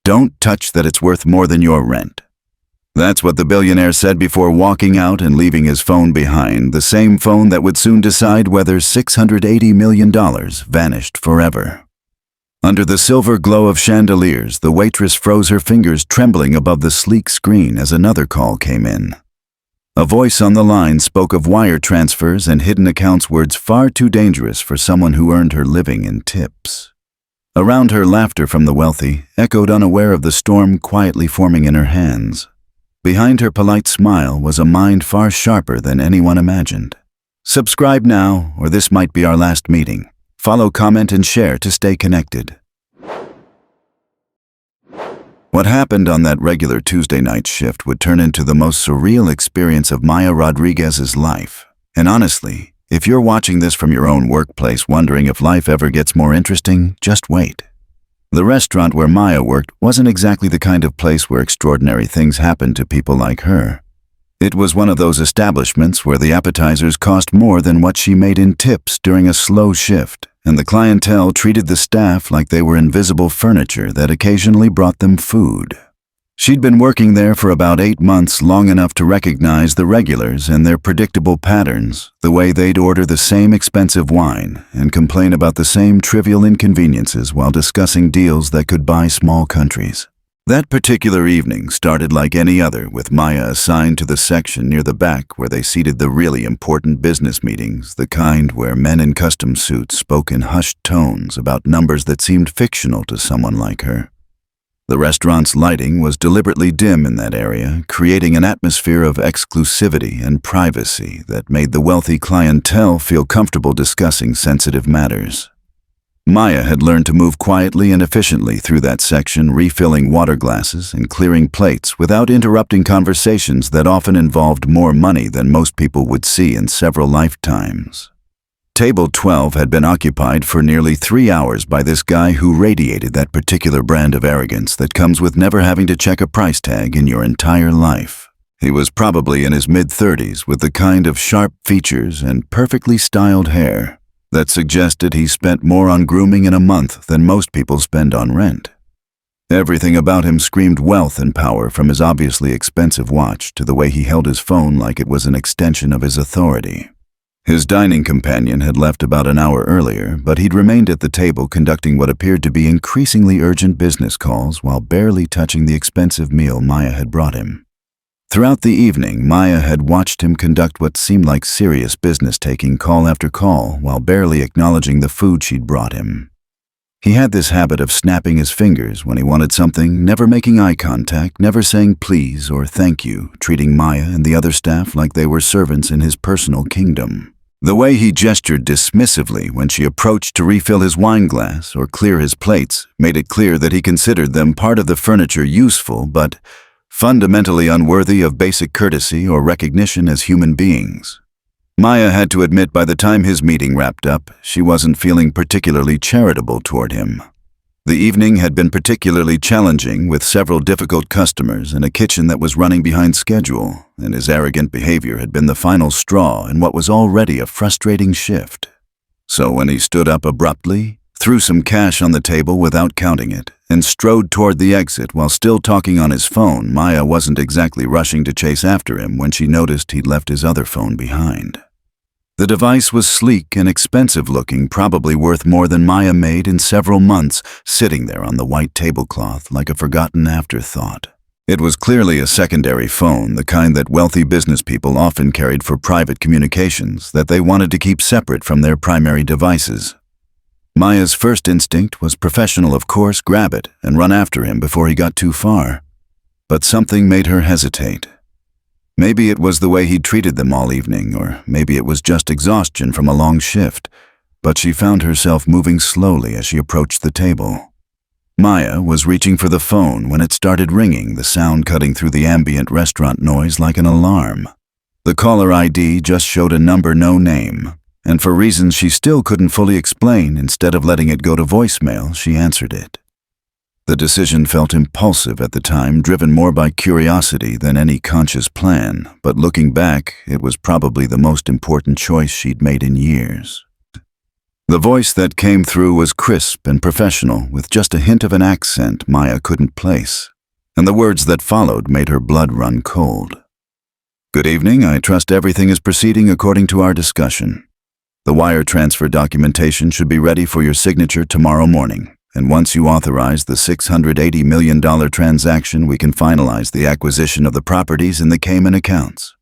Don't touch that, it's worth more than your rent. That's what the billionaire said before walking out and leaving his phone behind, the same phone that would soon decide whether $680 million vanished forever. Under the silver glow of chandeliers, the waitress froze her fingers trembling above the sleek screen as another call came in. A voice on the line spoke of wire transfers and hidden accounts, words far too dangerous for someone who earned her living in tips. Around her, laughter from the wealthy echoed, unaware of the storm quietly forming in her hands. Behind her polite smile was a mind far sharper than anyone imagined. Subscribe now, or this might be our last meeting. Follow, comment, and share to stay connected. What happened on that regular Tuesday night shift would turn into the most surreal experience of Maya Rodriguez's life. And honestly, if you're watching this from your own workplace wondering if life ever gets more interesting, just wait. The restaurant where Maya worked wasn't exactly the kind of place where extraordinary things happened to people like her. It was one of those establishments where the appetizers cost more than what she made in tips during a slow shift, and the clientele treated the staff like they were invisible furniture that occasionally brought them food. She'd been working there for about 8 months, long enough to recognize the regulars and their predictable patterns, the way they'd order the same expensive wine and complain about the same trivial inconveniences while discussing deals that could buy small countries. That particular evening started like any other, with Maya assigned to the section near the back where they seated the really important business meetings, the kind where men in custom suits spoke in hushed tones about numbers that seemed fictional to someone like her. The restaurant's lighting was deliberately dim in that area, creating an atmosphere of exclusivity and privacy that made the wealthy clientele feel comfortable discussing sensitive matters. Maya had learned to move quietly and efficiently through that section, refilling water glasses and clearing plates without interrupting conversations that often involved more money than most people would see in several lifetimes. Table 12 had been occupied for nearly 3 hours by this guy who radiated that particular brand of arrogance that comes with never having to check a price tag in your entire life. He was probably in his mid-30s with the kind of sharp features and perfectly styled hair that suggested he spent more on grooming in a month than most people spend on rent. Everything about him screamed wealth and power, from his obviously expensive watch to the way he held his phone like it was an extension of his authority. His dining companion had left about an hour earlier, but he'd remained at the table conducting what appeared to be increasingly urgent business calls while barely touching the expensive meal Maya had brought him. Throughout the evening, Maya had watched him conduct what seemed like serious business, taking call after call while barely acknowledging the food she'd brought him. He had this habit of snapping his fingers when he wanted something, never making eye contact, never saying please or thank you, treating Maya and the other staff like they were servants in his personal kingdom. The way he gestured dismissively when she approached to refill his wine glass or clear his plates made it clear that he considered them part of the furniture, useful but fundamentally unworthy of basic courtesy or recognition as human beings. Maya had to admit by the time his meeting wrapped up, she wasn't feeling particularly charitable toward him. The evening had been particularly challenging, with several difficult customers and a kitchen that was running behind schedule, and his arrogant behavior had been the final straw in what was already a frustrating shift. So when he stood up abruptly, threw some cash on the table without counting it, and strode toward the exit while still talking on his phone, Maya wasn't exactly rushing to chase after him when she noticed he'd left his other phone behind. The device was sleek and expensive-looking, probably worth more than Maya made in several months, sitting there on the white tablecloth like a forgotten afterthought. It was clearly a secondary phone, the kind that wealthy business people often carried for private communications that they wanted to keep separate from their primary devices. Maya's first instinct was professional, of course, grab it and run after him before he got too far. But something made her hesitate. Maybe it was the way he'd treated them all evening, or maybe it was just exhaustion from a long shift, but she found herself moving slowly as she approached the table. Maya was reaching for the phone when it started ringing, the sound cutting through the ambient restaurant noise like an alarm. The caller ID just showed a number, no name, and for reasons she still couldn't fully explain, instead of letting it go to voicemail, she answered it. The decision felt impulsive at the time, driven more by curiosity than any conscious plan, but looking back, it was probably the most important choice she'd made in years. The voice that came through was crisp and professional, with just a hint of an accent Maya couldn't place, and the words that followed made her blood run cold. "Good evening. I trust everything is proceeding according to our discussion. The wire transfer documentation should be ready for your signature tomorrow morning, and once you authorize the $680 million transaction, we can finalize the acquisition of the properties in the Cayman accounts."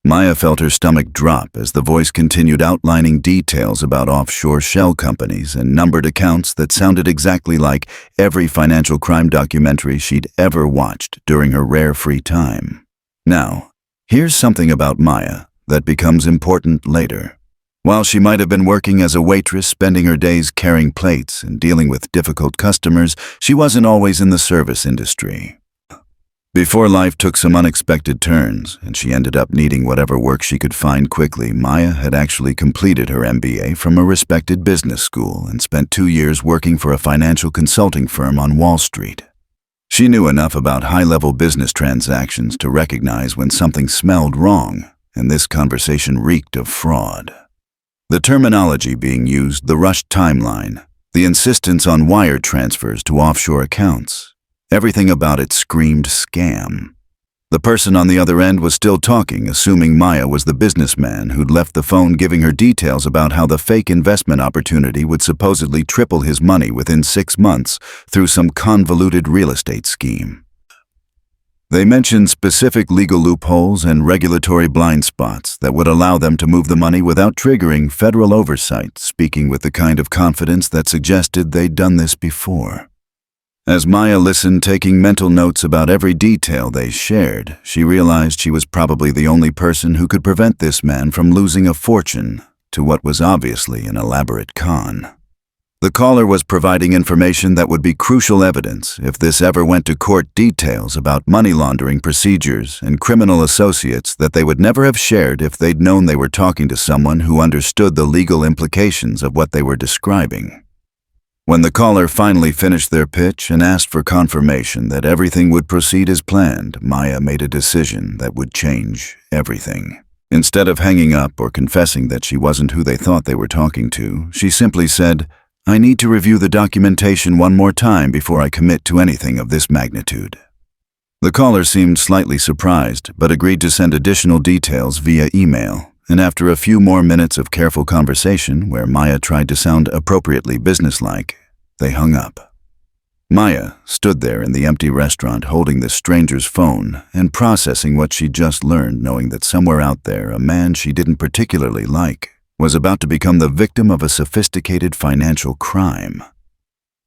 Maya felt her stomach drop as the voice continued outlining details about offshore shell companies and numbered accounts that sounded exactly like every financial crime documentary she'd ever watched during her rare free time. Now, here's something about Maya that becomes important later. While she might have been working as a waitress, spending her days carrying plates and dealing with difficult customers, she wasn't always in the service industry. Before life took some unexpected turns, and she ended up needing whatever work she could find quickly, Maya had actually completed her MBA from a respected business school and spent 2 years working for a financial consulting firm on Wall Street. She knew enough about high-level business transactions to recognize when something smelled wrong, and this conversation reeked of fraud. The terminology being used, the rushed timeline, the insistence on wire transfers to offshore accounts, everything about it screamed scam. The person on the other end was still talking, assuming Maya was the businessman who'd left the phone giving her details about how the fake investment opportunity would supposedly triple his money within 6 months through some convoluted real estate scheme. They mentioned specific legal loopholes and regulatory blind spots that would allow them to move the money without triggering federal oversight, speaking with the kind of confidence that suggested they'd done this before. As Maya listened, taking mental notes about every detail they shared, she realized she was probably the only person who could prevent this man from losing a fortune to what was obviously an elaborate con. The caller was providing information that would be crucial evidence if this ever went to court, details about money laundering procedures and criminal associates that they would never have shared if they'd known they were talking to someone who understood the legal implications of what they were describing. When the caller finally finished their pitch and asked for confirmation that everything would proceed as planned, Maya made a decision that would change everything. Instead of hanging up or confessing that she wasn't who they thought they were talking to, she simply said, "I need to review the documentation one more time before I commit to anything of this magnitude." The caller seemed slightly surprised, but agreed to send additional details via email, and after a few more minutes of careful conversation where Maya tried to sound appropriately businesslike, they hung up. Maya stood there in the empty restaurant holding the stranger's phone and processing what she'd just learned, knowing that somewhere out there a man she didn't particularly like was about to become the victim of a sophisticated financial crime.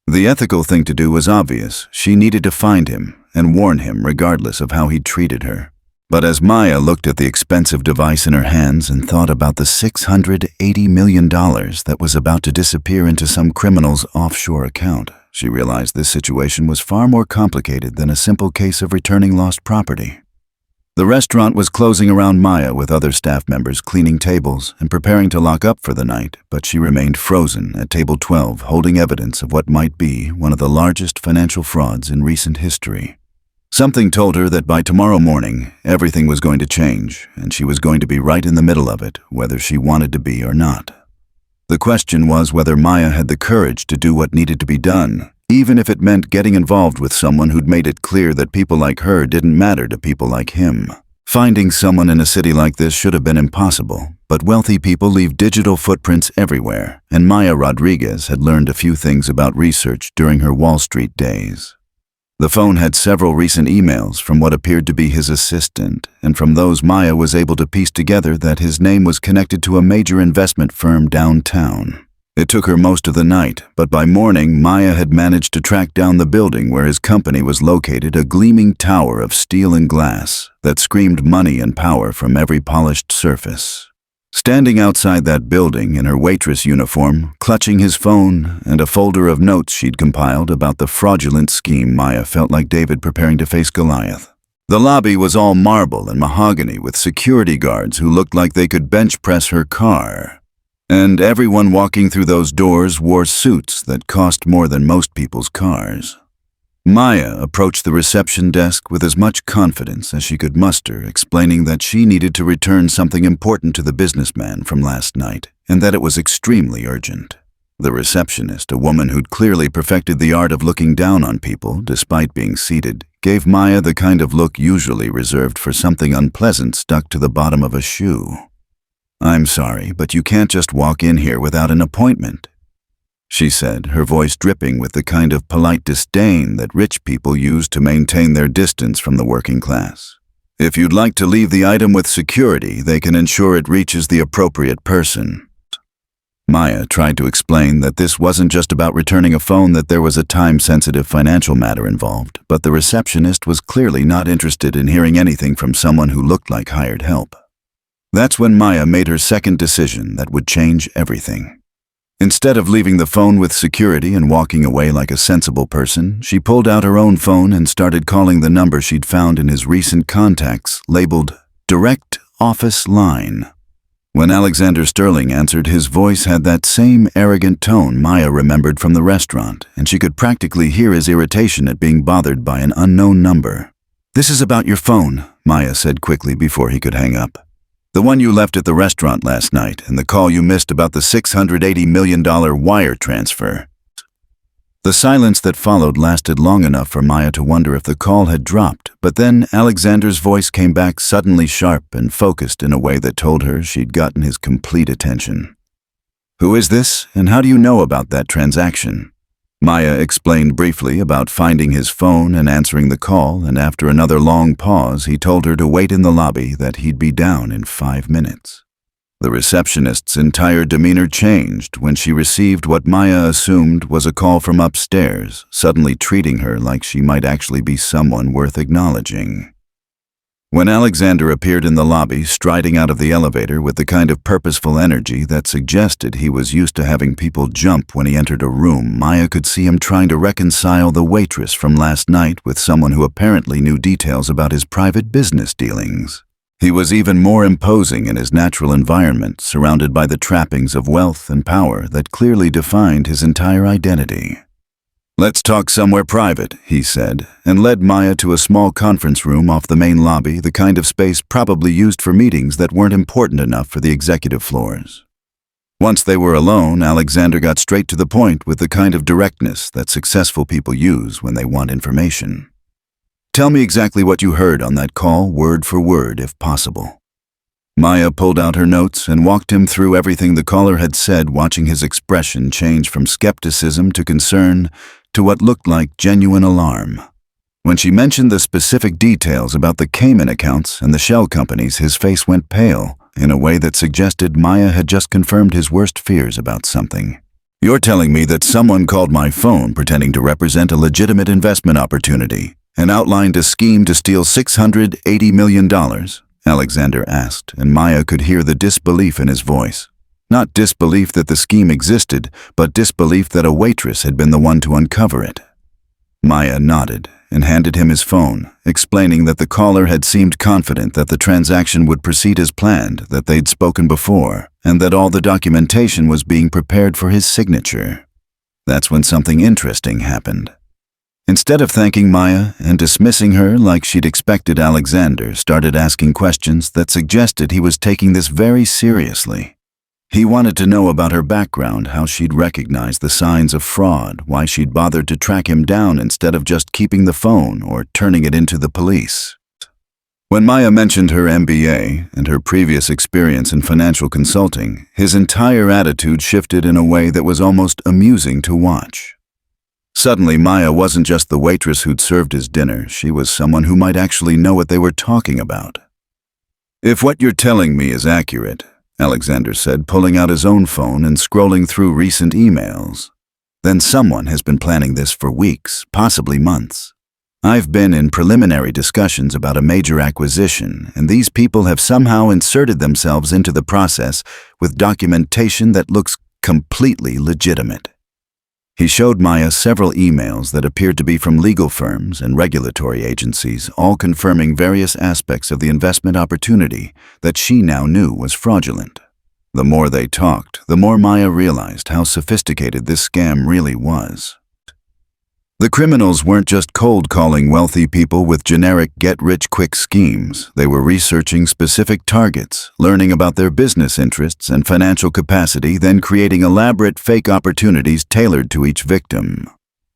The ethical thing to do was obvious. She needed to find him and warn him regardless of how he'd treated her. But as Maya looked at the expensive device in her hands and thought about the $680 million that was about to disappear into some criminal's offshore account, she realized this situation was far more complicated than a simple case of returning lost property. The restaurant was closing around Maya, with other staff members cleaning tables and preparing to lock up for the night, but she remained frozen at table 12, holding evidence of what might be one of the largest financial frauds in recent history. Something told her that by tomorrow morning, everything was going to change, and she was going to be right in the middle of it, whether she wanted to be or not. The question was whether Maya had the courage to do what needed to be done, even if it meant getting involved with someone who'd made it clear that people like her didn't matter to people like him. Finding someone in a city like this should have been impossible, but wealthy people leave digital footprints everywhere, and Maya Rodriguez had learned a few things about research during her Wall Street days. The phone had several recent emails from what appeared to be his assistant, and from those Maya was able to piece together that his name was connected to a major investment firm downtown. It took her most of the night, but by morning Maya had managed to track down the building where his company was located, a gleaming tower of steel and glass that screamed money and power from every polished surface. Standing outside that building in her waitress uniform, clutching his phone and a folder of notes she'd compiled about the fraudulent scheme, Maya felt like David preparing to face Goliath. The lobby was all marble and mahogany, with security guards who looked like they could bench press her car. And everyone walking through those doors wore suits that cost more than most people's cars. Maya approached the reception desk with as much confidence as she could muster, explaining that she needed to return something important to the businessman from last night, and that it was extremely urgent. The receptionist, a woman who'd clearly perfected the art of looking down on people despite being seated, gave Maya the kind of look usually reserved for something unpleasant stuck to the bottom of a shoe. "I'm sorry, but you can't just walk in here without an appointment," she said, her voice dripping with the kind of polite disdain that rich people use to maintain their distance from the working class. "If you'd like to leave the item with security, they can ensure it reaches the appropriate person." Maya tried to explain that this wasn't just about returning a phone, that there was a time-sensitive financial matter involved, but the receptionist was clearly not interested in hearing anything from someone who looked like hired help. That's when Maya made her second decision that would change everything. Instead of leaving the phone with security and walking away like a sensible person, she pulled out her own phone and started calling the number she'd found in his recent contacts, labeled Direct Office Line. When Alexander Sterling answered, his voice had that same arrogant tone Maya remembered from the restaurant, and she could practically hear his irritation at being bothered by an unknown number. "This is about your phone," Maya said quickly before he could hang up. "The one you left at the restaurant last night, and the call you missed about the $680 million wire transfer." The silence that followed lasted long enough for Maya to wonder if the call had dropped, but then Alexander's voice came back suddenly sharp and focused in a way that told her she'd gotten his complete attention. "Who is this, and how do you know about that transaction?" Maya explained briefly about finding his phone and answering the call, and after another long pause, he told her to wait in the lobby, that he'd be down in 5 minutes. The receptionist's entire demeanor changed when she received what Maya assumed was a call from upstairs, suddenly treating her like she might actually be someone worth acknowledging. When Alexander appeared in the lobby, striding out of the elevator with the kind of purposeful energy that suggested he was used to having people jump when he entered a room, Maya could see him trying to reconcile the waitress from last night with someone who apparently knew details about his private business dealings. He was even more imposing in his natural environment, surrounded by the trappings of wealth and power that clearly defined his entire identity. "Let's talk somewhere private," he said, and led Maya to a small conference room off the main lobby, the kind of space probably used for meetings that weren't important enough for the executive floors. Once they were alone, Alexander got straight to the point with the kind of directness that successful people use when they want information. "Tell me exactly what you heard on that call, word for word, if possible." Maya pulled out her notes and walked him through everything the caller had said, watching his expression change from skepticism to concern to what looked like genuine alarm. When she mentioned the specific details about the Cayman accounts and the shell companies, his face went pale in a way that suggested Maya had just confirmed his worst fears about something. "You're telling me that someone called my phone pretending to represent a legitimate investment opportunity and outlined a scheme to steal $680 million? Alexander asked, and Maya could hear the disbelief in his voice. Not disbelief that the scheme existed, but disbelief that a waitress had been the one to uncover it. Maya nodded and handed him his phone, explaining that the caller had seemed confident that the transaction would proceed as planned, that they'd spoken before, and that all the documentation was being prepared for his signature. That's when something interesting happened. Instead of thanking Maya and dismissing her like she'd expected, Alexander started asking questions that suggested he was taking this very seriously. He wanted to know about her background, how she'd recognized the signs of fraud, why she'd bothered to track him down instead of just keeping the phone or turning it into the police. When Maya mentioned her MBA and her previous experience in financial consulting, his entire attitude shifted in a way that was almost amusing to watch. Suddenly, Maya wasn't just the waitress who'd served his dinner, she was someone who might actually know what they were talking about. "If what you're telling me is accurate," Alexander said, pulling out his own phone and scrolling through recent emails, "then someone has been planning this for weeks, possibly months. I've been in preliminary discussions about a major acquisition, and these people have somehow inserted themselves into the process with documentation that looks completely legitimate." He showed Maya several emails that appeared to be from legal firms and regulatory agencies, all confirming various aspects of the investment opportunity that she now knew was fraudulent. The more they talked, the more Maya realized how sophisticated this scam really was. The criminals weren't just cold-calling wealthy people with generic get-rich-quick schemes. They were researching specific targets, learning about their business interests and financial capacity, then creating elaborate fake opportunities tailored to each victim.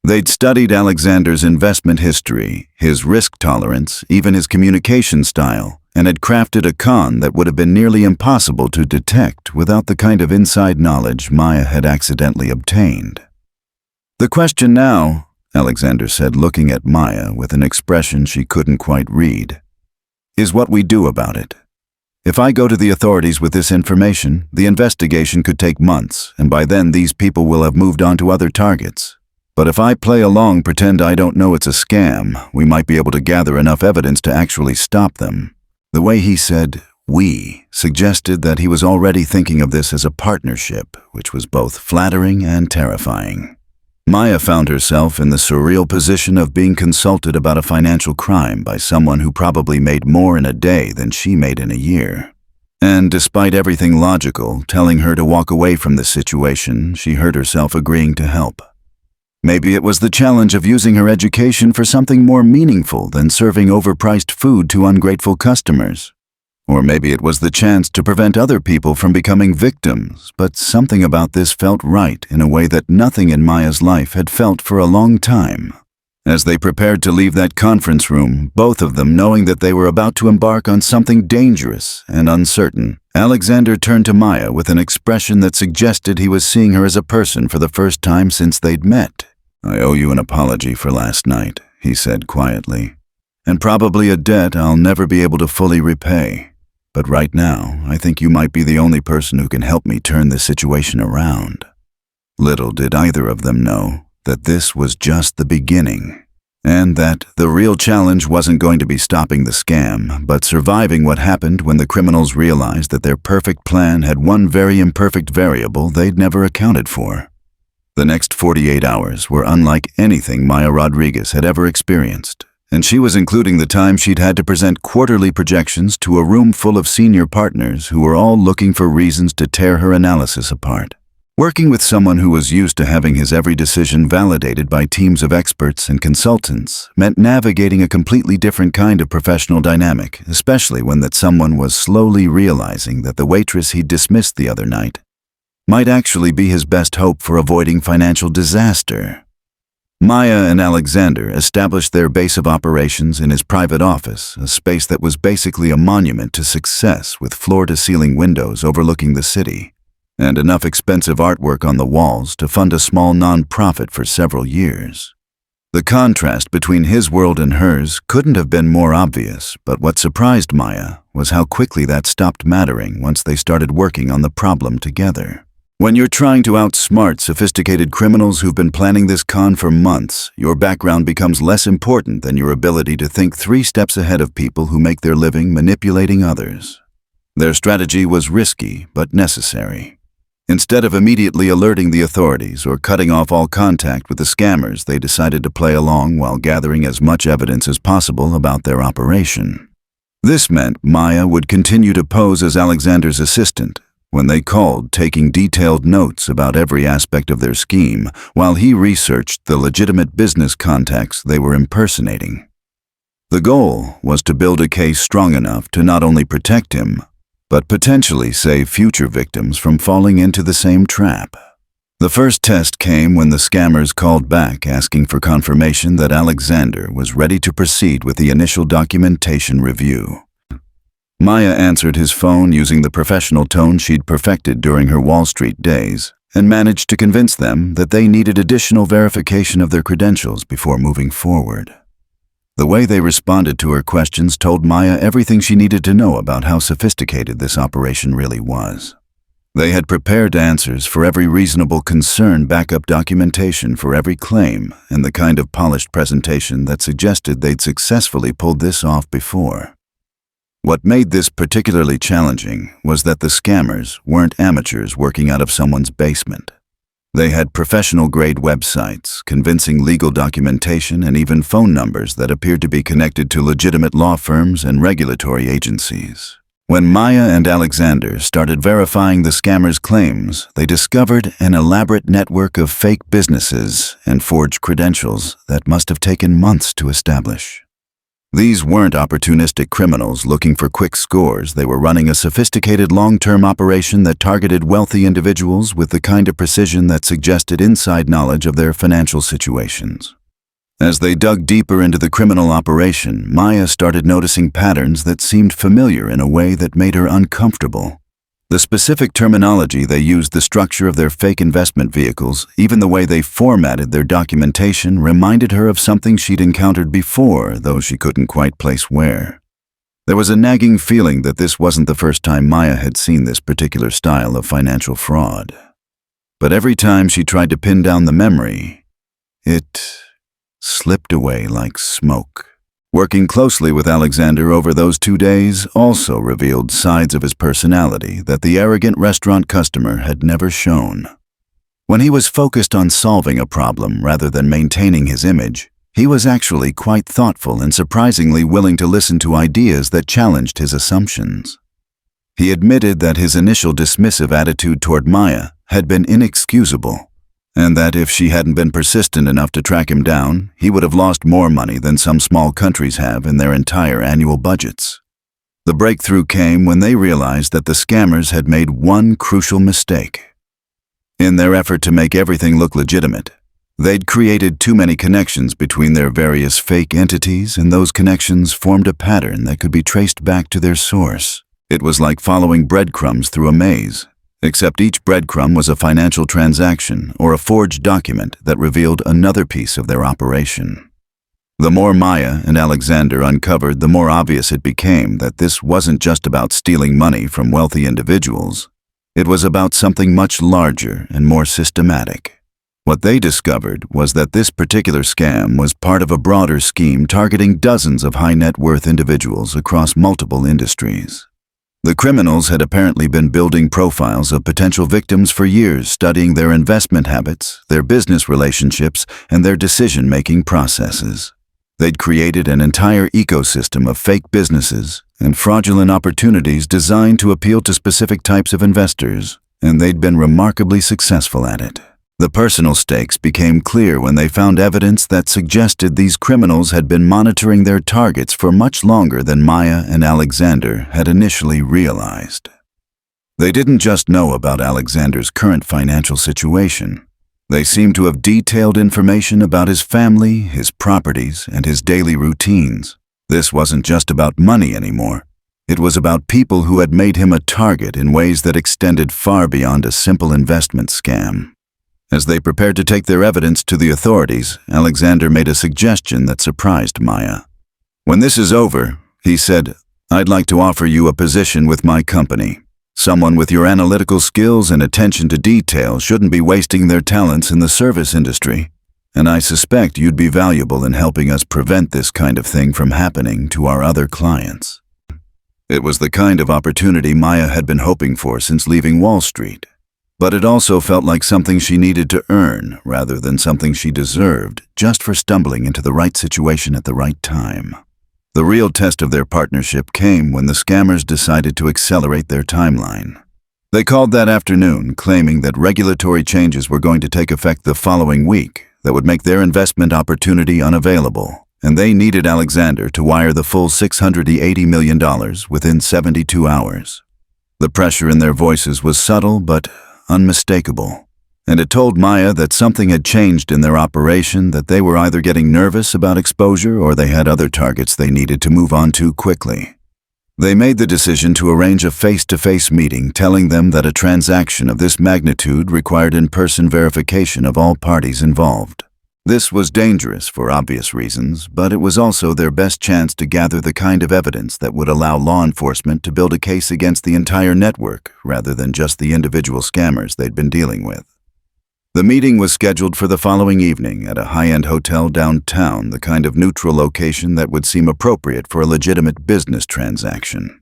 They'd studied Alexander's investment history, his risk tolerance, even his communication style, and had crafted a con that would have been nearly impossible to detect without the kind of inside knowledge Maya had accidentally obtained. "The question now," Alexander said, looking at Maya with an expression she couldn't quite read, "is what we do about it. If I go to the authorities with this information, the investigation could take months, and by then these people will have moved on to other targets. But if I play along, pretend I don't know it's a scam, we might be able to gather enough evidence to actually stop them." The way he said "we" suggested that he was already thinking of this as a partnership, which was both flattering and terrifying. Maya found herself in the surreal position of being consulted about a financial crime by someone who probably made more in a day than she made in a year. And despite everything logical telling her to walk away from the situation, she heard herself agreeing to help. Maybe it was the challenge of using her education for something more meaningful than serving overpriced food to ungrateful customers. Or maybe it was the chance to prevent other people from becoming victims, but something about this felt right in a way that nothing in Maya's life had felt for a long time. As they prepared to leave that conference room, both of them knowing that they were about to embark on something dangerous and uncertain, Alexander turned to Maya with an expression that suggested he was seeing her as a person for the first time since they'd met. "I owe you an apology for last night," he said quietly, "and probably a debt I'll never be able to fully repay. But right now, I think you might be the only person who can help me turn the situation around." Little did either of them know that this was just the beginning, and that the real challenge wasn't going to be stopping the scam, but surviving what happened when the criminals realized that their perfect plan had one very imperfect variable they'd never accounted for. The next 48 hours were unlike anything Maya Rodriguez had ever experienced. And she was including the time she'd had to present quarterly projections to a room full of senior partners who were all looking for reasons to tear her analysis apart. Working with someone who was used to having his every decision validated by teams of experts and consultants meant navigating a completely different kind of professional dynamic, especially when that someone was slowly realizing that the waitress he'd dismissed the other night might actually be his best hope for avoiding financial disaster. Maya and Alexander established their base of operations in his private office, a space that was basically a monument to success with floor-to-ceiling windows overlooking the city, and enough expensive artwork on the walls to fund a small non-profit for several years. The contrast between his world and hers couldn't have been more obvious, but what surprised Maya was how quickly that stopped mattering once they started working on the problem together. When you're trying to outsmart sophisticated criminals who've been planning this con for months, your background becomes less important than your ability to think 3 steps ahead of people who make their living manipulating others. Their strategy was risky but necessary. Instead of immediately alerting the authorities or cutting off all contact with the scammers, they decided to play along while gathering as much evidence as possible about their operation. This meant Maya would continue to pose as Alexander's assistant when they called, taking detailed notes about every aspect of their scheme, while he researched the legitimate business contacts they were impersonating. The goal was to build a case strong enough to not only protect him, but potentially save future victims from falling into the same trap. The first test came when the scammers called back asking for confirmation that Alexander was ready to proceed with the initial documentation review. Maya answered his phone using the professional tone she'd perfected during her Wall Street days, and managed to convince them that they needed additional verification of their credentials before moving forward. The way they responded to her questions told Maya everything she needed to know about how sophisticated this operation really was. They had prepared answers for every reasonable concern, backup documentation for every claim, and the kind of polished presentation that suggested they'd successfully pulled this off before. What made this particularly challenging was that the scammers weren't amateurs working out of someone's basement. They had professional-grade websites, convincing legal documentation, and even phone numbers that appeared to be connected to legitimate law firms and regulatory agencies. When Maya and Alexander started verifying the scammers' claims, they discovered an elaborate network of fake businesses and forged credentials that must have taken months to establish. These weren't opportunistic criminals looking for quick scores. They were running a sophisticated long-term operation that targeted wealthy individuals with the kind of precision that suggested inside knowledge of their financial situations. As they dug deeper into the criminal operation, Maya started noticing patterns that seemed familiar in a way that made her uncomfortable. The specific terminology they used, the structure of their fake investment vehicles, even the way they formatted their documentation reminded her of something she'd encountered before, though she couldn't quite place where. There was a nagging feeling that this wasn't the first time Maya had seen this particular style of financial fraud. But every time she tried to pin down the memory, it slipped away like smoke. Working closely with Alexander over those 2 days also revealed sides of his personality that the arrogant restaurant customer had never shown. When he was focused on solving a problem rather than maintaining his image, he was actually quite thoughtful and surprisingly willing to listen to ideas that challenged his assumptions. He admitted that his initial dismissive attitude toward Maya had been inexcusable, and that if she hadn't been persistent enough to track him down, he would have lost more money than some small countries have in their entire annual budgets. The breakthrough came when they realized that the scammers had made one crucial mistake. In their effort to make everything look legitimate, they'd created too many connections between their various fake entities, and those connections formed a pattern that could be traced back to their source. It was like following breadcrumbs through a maze, except each breadcrumb was a financial transaction or a forged document that revealed another piece of their operation. The more Maya and Alexander uncovered, the more obvious it became that this wasn't just about stealing money from wealthy individuals. It was about something much larger and more systematic. What they discovered was that this particular scam was part of a broader scheme targeting dozens of high-net-worth individuals across multiple industries. The criminals had apparently been building profiles of potential victims for years, studying their investment habits, their business relationships, and their decision-making processes. They'd created an entire ecosystem of fake businesses and fraudulent opportunities designed to appeal to specific types of investors, and they'd been remarkably successful at it. The personal stakes became clear when they found evidence that suggested these criminals had been monitoring their targets for much longer than Maya and Alexander had initially realized. They didn't just know about Alexander's current financial situation. They seemed to have detailed information about his family, his properties, and his daily routines. This wasn't just about money anymore. It was about people who had made him a target in ways that extended far beyond a simple investment scam. As they prepared to take their evidence to the authorities, Alexander made a suggestion that surprised Maya. "When this is over," he said, "I'd like to offer you a position with my company. Someone with your analytical skills and attention to detail shouldn't be wasting their talents in the service industry, and I suspect you'd be valuable in helping us prevent this kind of thing from happening to our other clients." It was the kind of opportunity Maya had been hoping for since leaving Wall Street. But it also felt like something she needed to earn rather than something she deserved just for stumbling into the right situation at the right time. The real test of their partnership came when the scammers decided to accelerate their timeline. They called that afternoon, claiming that regulatory changes were going to take effect the following week that would make their investment opportunity unavailable, and they needed Alexander to wire the full $680 million within 72 hours. The pressure in their voices was subtle but unmistakable, and it told Maya that something had changed in their operation, that they were either getting nervous about exposure or they had other targets they needed to move on to quickly. They made the decision to arrange a face-to-face meeting, telling them that a transaction of this magnitude required in-person verification of all parties involved. This was dangerous for obvious reasons, but it was also their best chance to gather the kind of evidence that would allow law enforcement to build a case against the entire network rather than just the individual scammers they'd been dealing with. The meeting was scheduled for the following evening at a high-end hotel downtown, the kind of neutral location that would seem appropriate for a legitimate business transaction.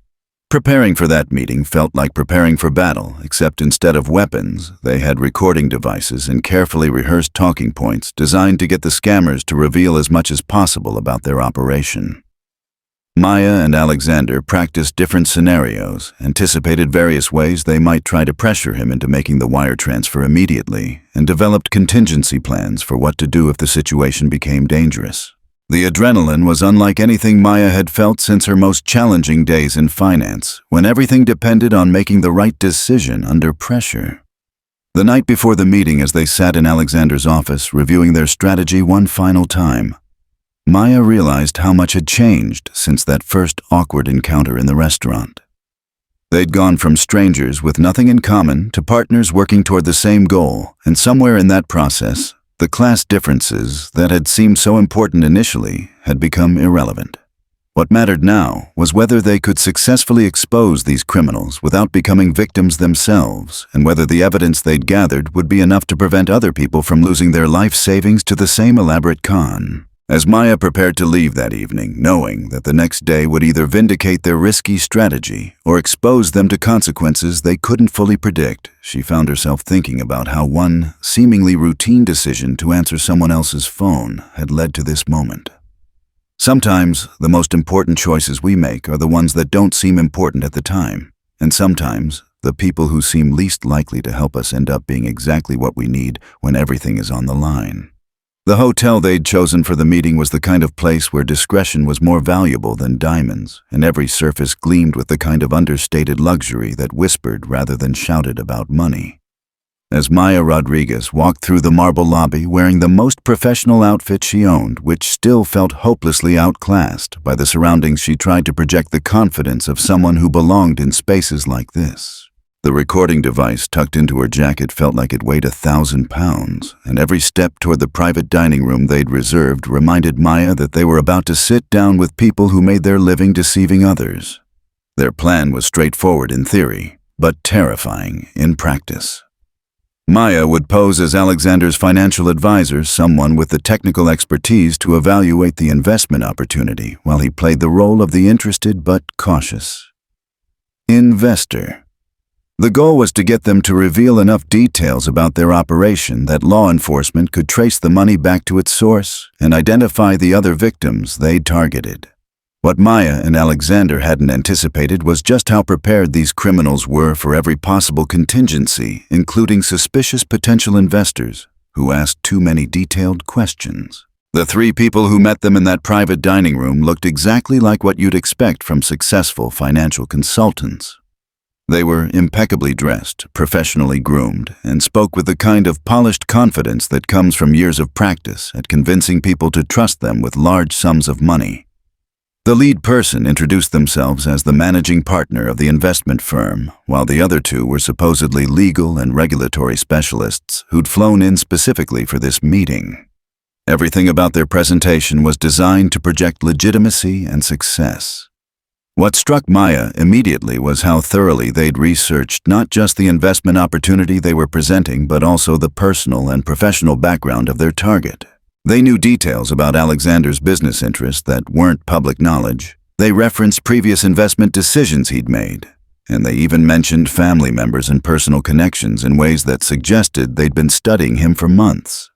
Preparing for that meeting felt like preparing for battle, except instead of weapons, they had recording devices and carefully rehearsed talking points designed to get the scammers to reveal as much as possible about their operation. Maya and Alexander practiced different scenarios, anticipated various ways they might try to pressure him into making the wire transfer immediately, and developed contingency plans for what to do if the situation became dangerous. The adrenaline was unlike anything Maya had felt since her most challenging days in finance, when everything depended on making the right decision under pressure. The night before the meeting, as they sat in Alexander's office reviewing their strategy one final time, Maya realized how much had changed since that first awkward encounter in the restaurant. They'd gone from strangers with nothing in common to partners working toward the same goal, and somewhere in that process, the class differences that had seemed so important initially had become irrelevant. What mattered now was whether they could successfully expose these criminals without becoming victims themselves, and whether the evidence they'd gathered would be enough to prevent other people from losing their life savings to the same elaborate con. As Maya prepared to leave that evening, knowing that the next day would either vindicate their risky strategy or expose them to consequences they couldn't fully predict, she found herself thinking about how one seemingly routine decision to answer someone else's phone had led to this moment. Sometimes, the most important choices we make are the ones that don't seem important at the time, and sometimes, the people who seem least likely to help us end up being exactly what we need when everything is on the line. The hotel they'd chosen for the meeting was the kind of place where discretion was more valuable than diamonds, and every surface gleamed with the kind of understated luxury that whispered rather than shouted about money. As Maya Rodriguez walked through the marble lobby wearing the most professional outfit she owned, which still felt hopelessly outclassed by the surroundings, she tried to project the confidence of someone who belonged in spaces like this. The recording device tucked into her jacket felt like it weighed 1,000 pounds, and every step toward the private dining room they'd reserved reminded Maya that they were about to sit down with people who made their living deceiving others. Their plan was straightforward in theory, but terrifying in practice. Maya would pose as Alexander's financial advisor, someone with the technical expertise to evaluate the investment opportunity, while he played the role of the interested but cautious investor. The goal was to get them to reveal enough details about their operation that law enforcement could trace the money back to its source and identify the other victims they'd targeted. What Maya and Alexander hadn't anticipated was just how prepared these criminals were for every possible contingency, including suspicious potential investors who asked too many detailed questions. The three people who met them in that private dining room looked exactly like what you'd expect from successful financial consultants. They were impeccably dressed, professionally groomed, and spoke with the kind of polished confidence that comes from years of practice at convincing people to trust them with large sums of money. The lead person introduced themselves as the managing partner of the investment firm, while the other two were supposedly legal and regulatory specialists who'd flown in specifically for this meeting. Everything about their presentation was designed to project legitimacy and success. What struck Maya immediately was how thoroughly they'd researched not just the investment opportunity they were presenting, but also the personal and professional background of their target. They knew details about Alexander's business interests that weren't public knowledge. They referenced previous investment decisions he'd made, and they even mentioned family members and personal connections in ways that suggested they'd been studying him for months.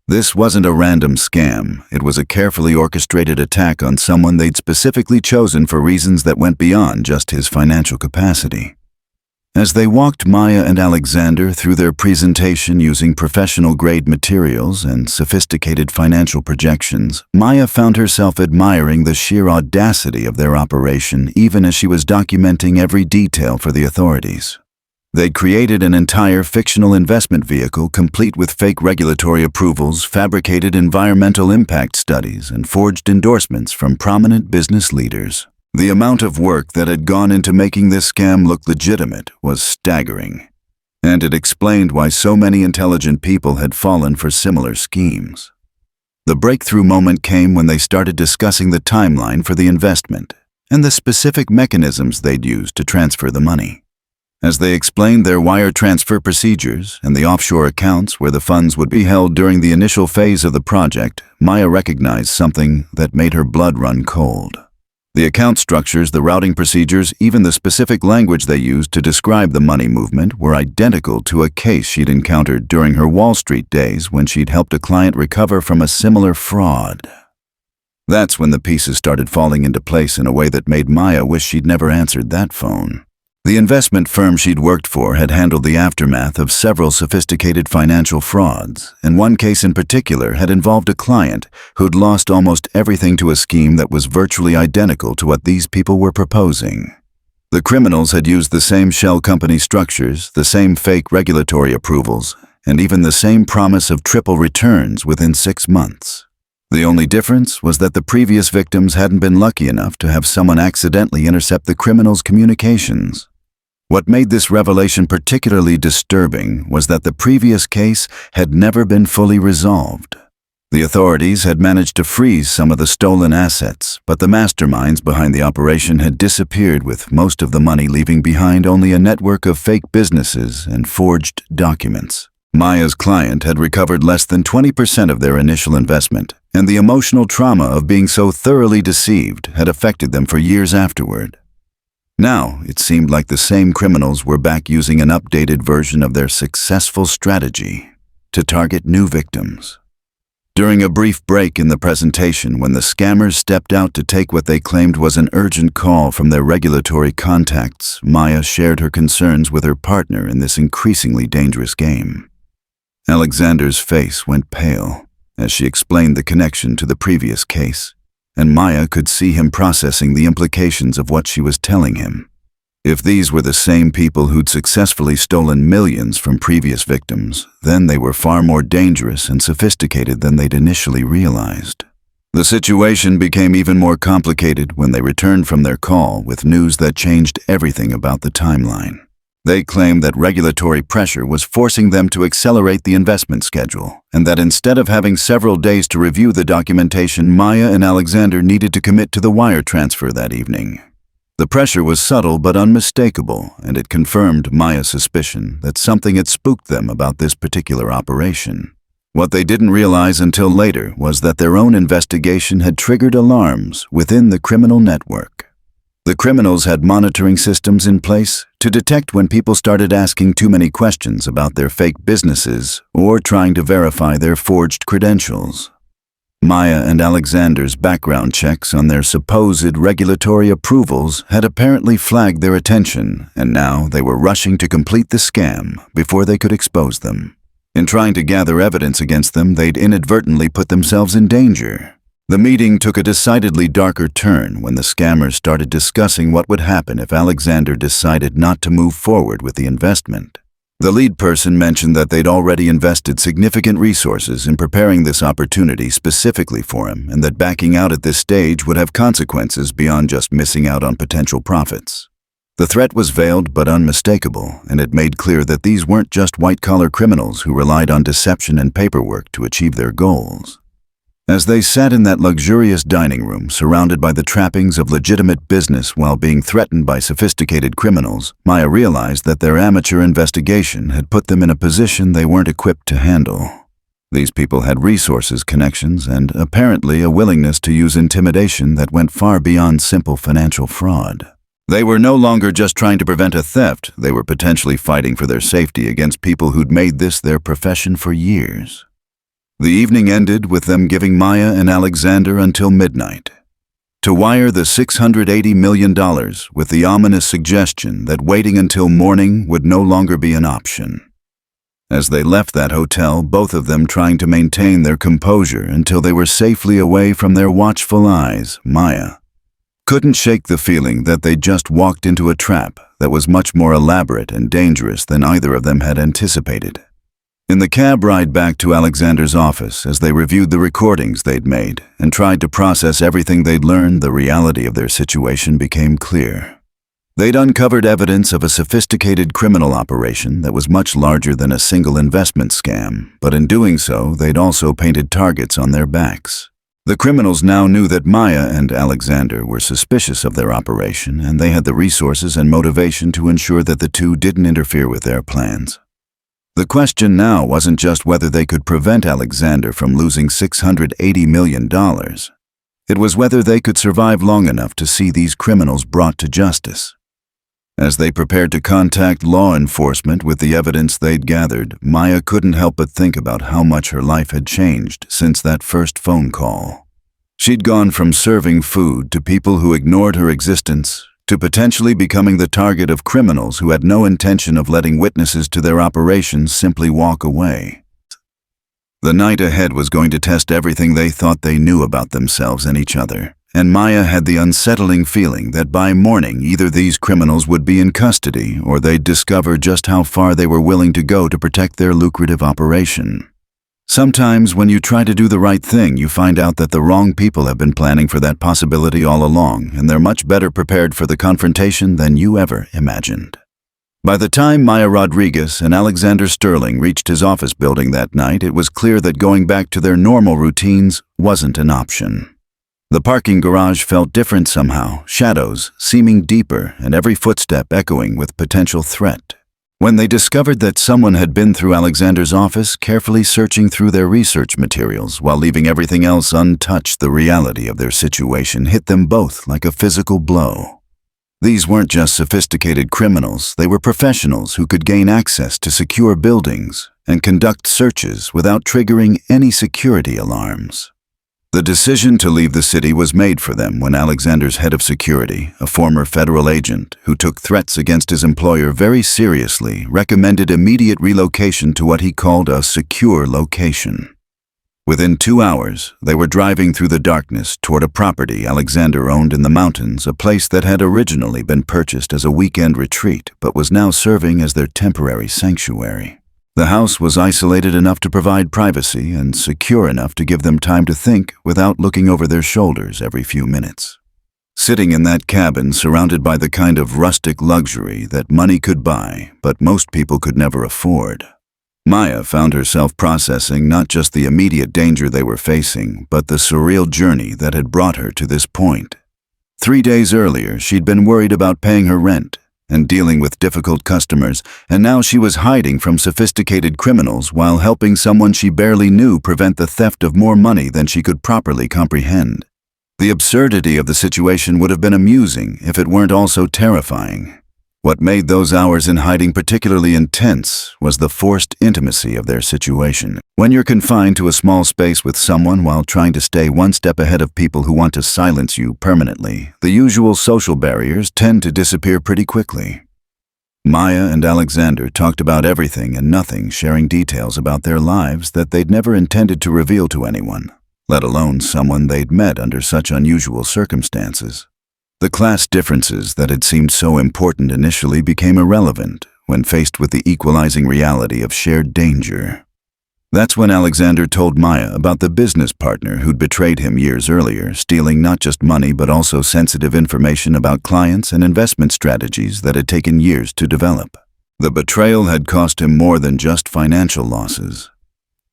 This wasn't a random scam. It was a carefully orchestrated attack on someone they'd specifically chosen for reasons that went beyond just his financial capacity. As they walked Maya and Alexander through their presentation using professional-grade materials and sophisticated financial projections, Maya found herself admiring the sheer audacity of their operation even as she was documenting every detail for the authorities. They'd created an entire fictional investment vehicle complete with fake regulatory approvals, fabricated environmental impact studies, and forged endorsements from prominent business leaders. The amount of work that had gone into making this scam look legitimate was staggering, and it explained why so many intelligent people had fallen for similar schemes. The breakthrough moment came when they started discussing the timeline for the investment and the specific mechanisms they'd use to transfer the money. As they explained their wire transfer procedures and the offshore accounts where the funds would be held during the initial phase of the project, Maya recognized something that made her blood run cold. The account structures, the routing procedures, even the specific language they used to describe the money movement were identical to a case she'd encountered during her Wall Street days when she'd helped a client recover from a similar fraud. That's when the pieces started falling into place in a way that made Maya wish she'd never answered that phone. The investment firm she'd worked for had handled the aftermath of several sophisticated financial frauds, and one case in particular had involved a client who'd lost almost everything to a scheme that was virtually identical to what these people were proposing. The criminals had used the same shell company structures, the same fake regulatory approvals, and even the same promise of triple returns within 6 months. The only difference was that the previous victims hadn't been lucky enough to have someone accidentally intercept the criminals' communications. What made this revelation particularly disturbing was that the previous case had never been fully resolved. The authorities had managed to freeze some of the stolen assets, but the masterminds behind the operation had disappeared, with most of the money leaving behind only a network of fake businesses and forged documents. Maya's client had recovered less than 20% of their initial investment, and the emotional trauma of being so thoroughly deceived had affected them for years afterward. Now, it seemed like the same criminals were back using an updated version of their successful strategy to target new victims. During a brief break in the presentation, when the scammers stepped out to take what they claimed was an urgent call from their regulatory contacts, Maya shared her concerns with her partner in this increasingly dangerous game. Alexander's face went pale as she explained the connection to the previous case, and Maya could see him processing the implications of what she was telling him. If these were the same people who'd successfully stolen millions from previous victims, then they were far more dangerous and sophisticated than they'd initially realized. The situation became even more complicated when they returned from their call with news that changed everything about the timeline. They claimed that regulatory pressure was forcing them to accelerate the investment schedule, and that instead of having several days to review the documentation, Maya and Alexander needed to commit to the wire transfer that evening. The pressure was subtle but unmistakable, and it confirmed Maya's suspicion that something had spooked them about this particular operation. What they didn't realize until later was that their own investigation had triggered alarms within the criminal network. The criminals had monitoring systems in place to detect when people started asking too many questions about their fake businesses or trying to verify their forged credentials. Maya and Alexander's background checks on their supposed regulatory approvals had apparently flagged their attention, and now they were rushing to complete the scam before they could expose them. In trying to gather evidence against them, they'd inadvertently put themselves in danger. The meeting took a decidedly darker turn when the scammers started discussing what would happen if Alexander decided not to move forward with the investment. The lead person mentioned that they'd already invested significant resources in preparing this opportunity specifically for him, and that backing out at this stage would have consequences beyond just missing out on potential profits. The threat was veiled but unmistakable, and it made clear that these weren't just white-collar criminals who relied on deception and paperwork to achieve their goals. As they sat in that luxurious dining room, surrounded by the trappings of legitimate business while being threatened by sophisticated criminals, Maya realized that their amateur investigation had put them in a position they weren't equipped to handle. These people had resources, connections, and apparently a willingness to use intimidation that went far beyond simple financial fraud. They were no longer just trying to prevent a theft, they were potentially fighting for their safety against people who'd made this their profession for years. The evening ended with them giving Maya and Alexander until midnight to wire the $680 million, with the ominous suggestion that waiting until morning would no longer be an option. As they left that hotel, both of them trying to maintain their composure until they were safely away from their watchful eyes, Maya couldn't shake the feeling that they'd just walked into a trap that was much more elaborate and dangerous than either of them had anticipated. In the cab ride back to Alexander's office, as they reviewed the recordings they'd made and tried to process everything they'd learned, the reality of their situation became clear. They'd uncovered evidence of a sophisticated criminal operation that was much larger than a single investment scam, but in doing so, they'd also painted targets on their backs. The criminals now knew that Maya and Alexander were suspicious of their operation, and they had the resources and motivation to ensure that the two didn't interfere with their plans. The question now wasn't just whether they could prevent Alexander from losing $680 million. It was whether they could survive long enough to see these criminals brought to justice. As they prepared to contact law enforcement with the evidence they'd gathered, Maya couldn't help but think about how much her life had changed since that first phone call. She'd gone from serving food to people who ignored her existence, to potentially becoming the target of criminals who had no intention of letting witnesses to their operations simply walk away. The night ahead was going to test everything they thought they knew about themselves and each other, and Maya had the unsettling feeling that by morning either these criminals would be in custody or they'd discover just how far they were willing to go to protect their lucrative operation. Sometimes when you try to do the right thing, you find out that the wrong people have been planning for that possibility all along, and they're much better prepared for the confrontation than you ever imagined. By the time Maya Rodriguez and Alexander Sterling reached his office building that night, it was clear that going back to their normal routines wasn't an option. The parking garage felt different somehow, shadows seeming deeper and every footstep echoing with potential threat. When they discovered that someone had been through Alexander's office, carefully searching through their research materials while leaving everything else untouched, the reality of their situation hit them both like a physical blow. These weren't just sophisticated criminals, they were professionals who could gain access to secure buildings and conduct searches without triggering any security alarms. The decision to leave the city was made for them when Alexander's head of security, a former federal agent who took threats against his employer very seriously, recommended immediate relocation to what he called a secure location. Within 2 hours, they were driving through the darkness toward a property Alexander owned in the mountains, a place that had originally been purchased as a weekend retreat but was now serving as their temporary sanctuary. The house was isolated enough to provide privacy and secure enough to give them time to think without looking over their shoulders every few minutes. Sitting in that cabin, surrounded by the kind of rustic luxury that money could buy, but most people could never afford, Maya found herself processing not just the immediate danger they were facing, but the surreal journey that had brought her to this point. 3 days earlier, she'd been worried about paying her rent and dealing with difficult customers, and now she was hiding from sophisticated criminals while helping someone she barely knew prevent the theft of more money than she could properly comprehend. The absurdity of the situation would have been amusing if it weren't also terrifying. What made those hours in hiding particularly intense was the forced intimacy of their situation. When you're confined to a small space with someone while trying to stay one step ahead of people who want to silence you permanently, the usual social barriers tend to disappear pretty quickly. Maya and Alexander talked about everything and nothing, sharing details about their lives that they'd never intended to reveal to anyone, let alone someone they'd met under such unusual circumstances. The class differences that had seemed so important initially became irrelevant when faced with the equalizing reality of shared danger. That's when Alexander told Maya about the business partner who'd betrayed him years earlier, stealing not just money but also sensitive information about clients and investment strategies that had taken years to develop. The betrayal had cost him more than just financial losses.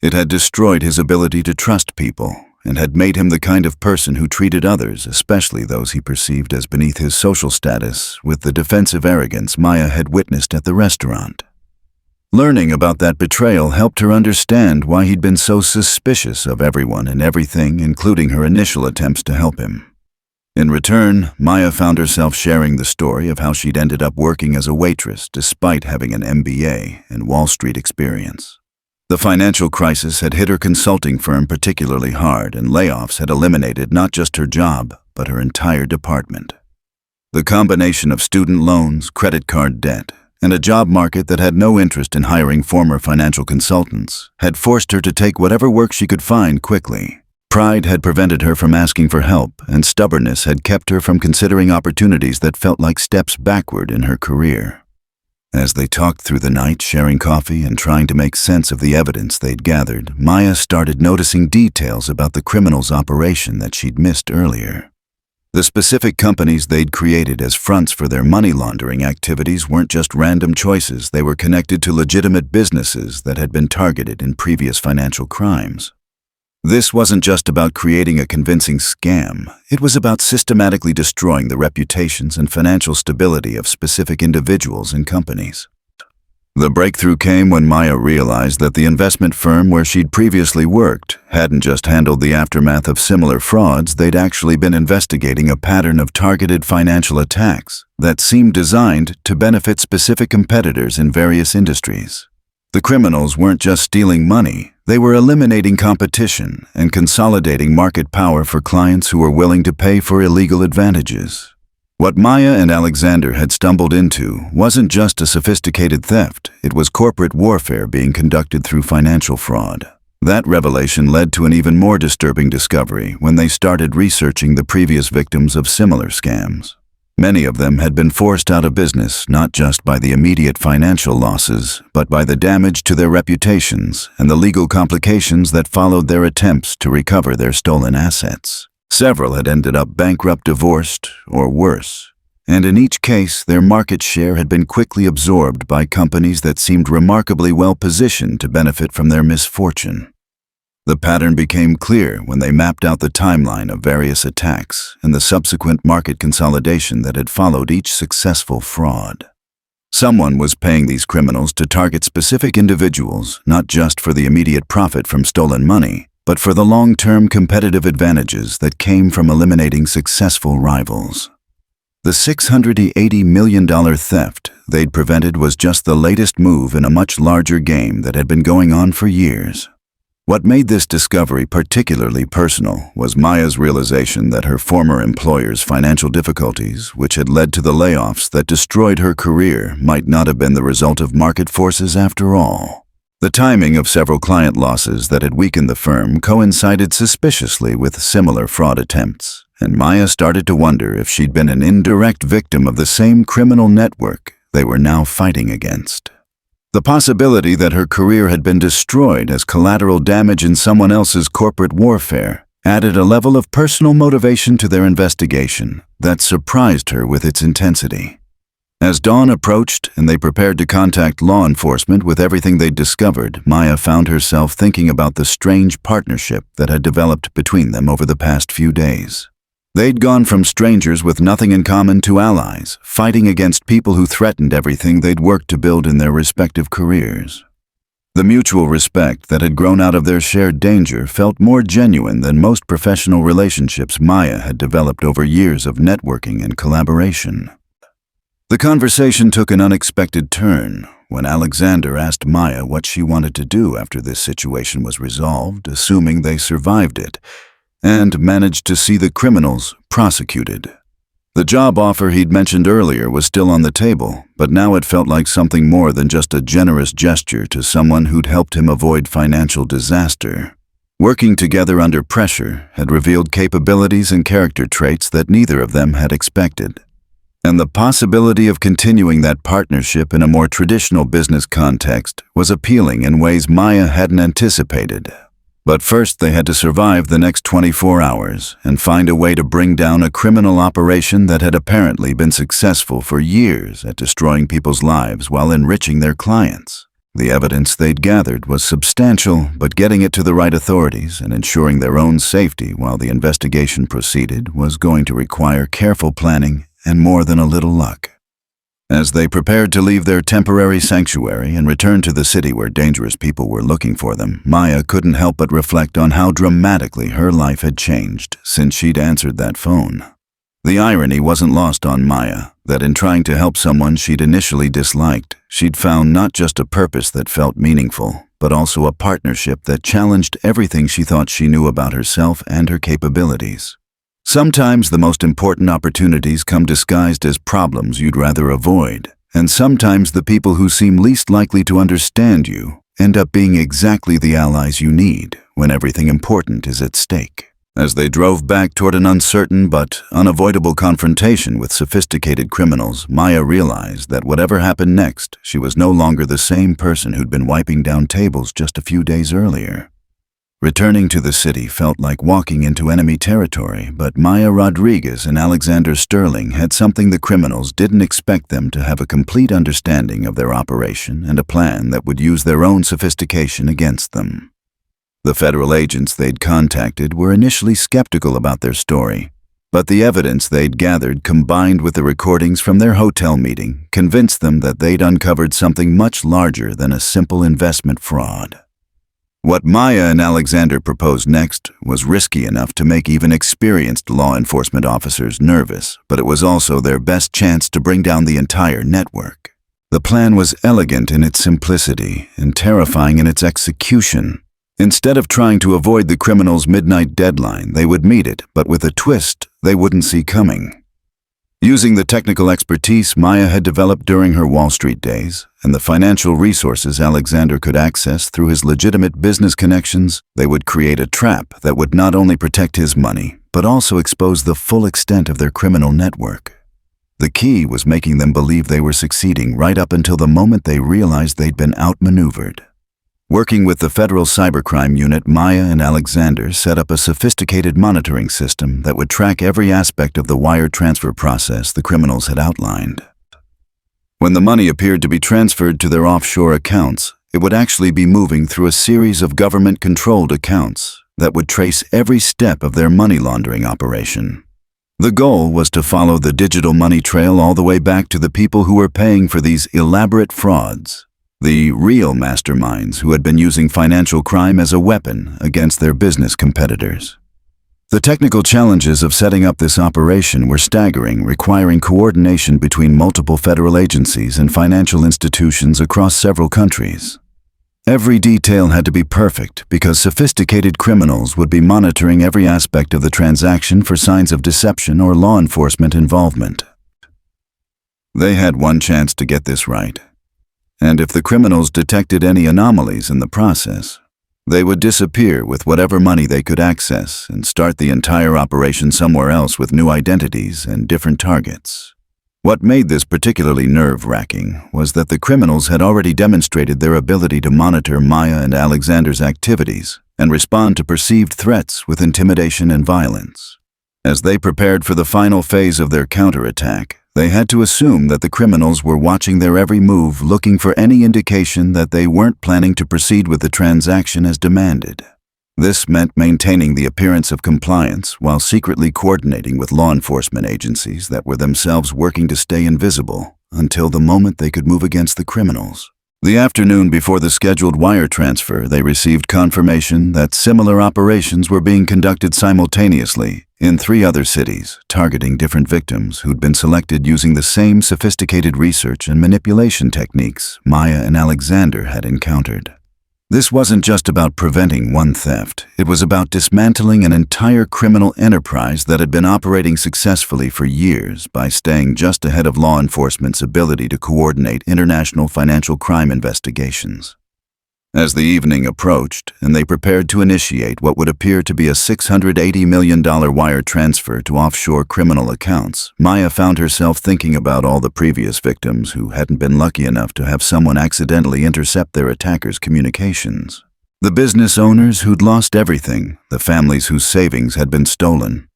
It had destroyed his ability to trust people, and had made him the kind of person who treated others, especially those he perceived as beneath his social status, with the defensive arrogance Maya had witnessed at the restaurant. Learning about that betrayal helped her understand why he'd been so suspicious of everyone and everything, including her initial attempts to help him. In return, Maya found herself sharing the story of how she'd ended up working as a waitress despite having an MBA and Wall Street experience. The financial crisis had hit her consulting firm particularly hard, and layoffs had eliminated not just her job, but her entire department. The combination of student loans, credit card debt, and a job market that had no interest in hiring former financial consultants had forced her to take whatever work she could find quickly. Pride had prevented her from asking for help, and stubbornness had kept her from considering opportunities that felt like steps backward in her career. As they talked through the night, sharing coffee and trying to make sense of the evidence they'd gathered, Maya started noticing details about the criminal's operation that she'd missed earlier. The specific companies they'd created as fronts for their money laundering activities weren't just random choices, they were connected to legitimate businesses that had been targeted in previous financial crimes. This wasn't just about creating a convincing scam, it was about systematically destroying the reputations and financial stability of specific individuals and companies. The breakthrough came when Maya realized that the investment firm where she'd previously worked hadn't just handled the aftermath of similar frauds, they'd actually been investigating a pattern of targeted financial attacks that seemed designed to benefit specific competitors in various industries. The criminals weren't just stealing money, they were eliminating competition and consolidating market power for clients who were willing to pay for illegal advantages. What Maya and Alexander had stumbled into wasn't just a sophisticated theft, it was corporate warfare being conducted through financial fraud. That revelation led to an even more disturbing discovery when they started researching the previous victims of similar scams. Many of them had been forced out of business not just by the immediate financial losses, but by the damage to their reputations and the legal complications that followed their attempts to recover their stolen assets. Several had ended up bankrupt, divorced, or worse. And in each case, their market share had been quickly absorbed by companies that seemed remarkably well positioned to benefit from their misfortune. The pattern became clear when they mapped out the timeline of various attacks and the subsequent market consolidation that had followed each successful fraud. Someone was paying these criminals to target specific individuals, not just for the immediate profit from stolen money, but for the long-term competitive advantages that came from eliminating successful rivals. The $680 million theft they'd prevented was just the latest move in a much larger game that had been going on for years. What made this discovery particularly personal was Maya's realization that her former employer's financial difficulties, which had led to the layoffs that destroyed her career, might not have been the result of market forces after all. The timing of several client losses that had weakened the firm coincided suspiciously with similar fraud attempts, and Maya started to wonder if she'd been an indirect victim of the same criminal network they were now fighting against. The possibility that her career had been destroyed as collateral damage in someone else's corporate warfare added a level of personal motivation to their investigation that surprised her with its intensity. As dawn approached and they prepared to contact law enforcement with everything they'd discovered, Maya found herself thinking about the strange partnership that had developed between them over the past few days. They'd gone from strangers with nothing in common to allies, fighting against people who threatened everything they'd worked to build in their respective careers. The mutual respect that had grown out of their shared danger felt more genuine than most professional relationships Maya had developed over years of networking and collaboration. The conversation took an unexpected turn when Alexander asked Maya what she wanted to do after this situation was resolved, assuming they survived it, and managed to see the criminals prosecuted. The job offer he'd mentioned earlier was still on the table, but now it felt like something more than just a generous gesture to someone who'd helped him avoid financial disaster. Working together under pressure had revealed capabilities and character traits that neither of them had expected. And the possibility of continuing that partnership in a more traditional business context was appealing in ways Maya hadn't anticipated. But first they had to survive the next 24 hours and find a way to bring down a criminal operation that had apparently been successful for years at destroying people's lives while enriching their clients. The evidence they'd gathered was substantial, but getting it to the right authorities and ensuring their own safety while the investigation proceeded was going to require careful planning and more than a little luck. As they prepared to leave their temporary sanctuary and return to the city where dangerous people were looking for them, Maya couldn't help but reflect on how dramatically her life had changed since she'd answered that phone. The irony wasn't lost on Maya that in trying to help someone she'd initially disliked, she'd found not just a purpose that felt meaningful, but also a partnership that challenged everything she thought she knew about herself and her capabilities. Sometimes the most important opportunities come disguised as problems you'd rather avoid, and sometimes the people who seem least likely to understand you end up being exactly the allies you need when everything important is at stake. As they drove back toward an uncertain but unavoidable confrontation with sophisticated criminals, Maya realized that whatever happened next, she was no longer the same person who'd been wiping down tables just a few days earlier. Returning to the city felt like walking into enemy territory, but Maya Rodriguez and Alexander Sterling had something the criminals didn't expect them to have: a complete understanding of their operation and a plan that would use their own sophistication against them. The federal agents they'd contacted were initially skeptical about their story, but the evidence they'd gathered combined with the recordings from their hotel meeting convinced them that they'd uncovered something much larger than a simple investment fraud. What Maya and Alexander proposed next was risky enough to make even experienced law enforcement officers nervous, but it was also their best chance to bring down the entire network. The plan was elegant in its simplicity and terrifying in its execution. Instead of trying to avoid the criminals' midnight deadline, they would meet it, but with a twist they wouldn't see coming. Using the technical expertise Maya had developed during her Wall Street days and the financial resources Alexander could access through his legitimate business connections, they would create a trap that would not only protect his money, but also expose the full extent of their criminal network. The key was making them believe they were succeeding right up until the moment they realized they'd been outmaneuvered. Working with the Federal Cybercrime Unit, Maya and Alexander set up a sophisticated monitoring system that would track every aspect of the wire transfer process the criminals had outlined. When the money appeared to be transferred to their offshore accounts, it would actually be moving through a series of government-controlled accounts that would trace every step of their money laundering operation. The goal was to follow the digital money trail all the way back to the people who were paying for these elaborate frauds. The real masterminds who had been using financial crime as a weapon against their business competitors. The technical challenges of setting up this operation were staggering, requiring coordination between multiple federal agencies and financial institutions across several countries. Every detail had to be perfect because sophisticated criminals would be monitoring every aspect of the transaction for signs of deception or law enforcement involvement. They had one chance to get this right. And if the criminals detected any anomalies in the process, they would disappear with whatever money they could access and start the entire operation somewhere else with new identities and different targets. What made this particularly nerve-wracking was that the criminals had already demonstrated their ability to monitor Maya and Alexander's activities and respond to perceived threats with intimidation and violence. As they prepared for the final phase of their counterattack, they had to assume that the criminals were watching their every move, looking for any indication that they weren't planning to proceed with the transaction as demanded. This meant maintaining the appearance of compliance while secretly coordinating with law enforcement agencies that were themselves working to stay invisible until the moment they could move against the criminals. The afternoon before the scheduled wire transfer, they received confirmation that similar operations were being conducted simultaneously in 3 other cities, targeting different victims who'd been selected using the same sophisticated research and manipulation techniques Maya and Alexander had encountered. This wasn't just about preventing one theft, it was about dismantling an entire criminal enterprise that had been operating successfully for years by staying just ahead of law enforcement's ability to coordinate international financial crime investigations. As the evening approached and they prepared to initiate what would appear to be a $680 million wire transfer to offshore criminal accounts, Maya found herself thinking about all the previous victims who hadn't been lucky enough to have someone accidentally intercept their attackers' communications. The business owners who'd lost everything, the families whose savings had been stolen,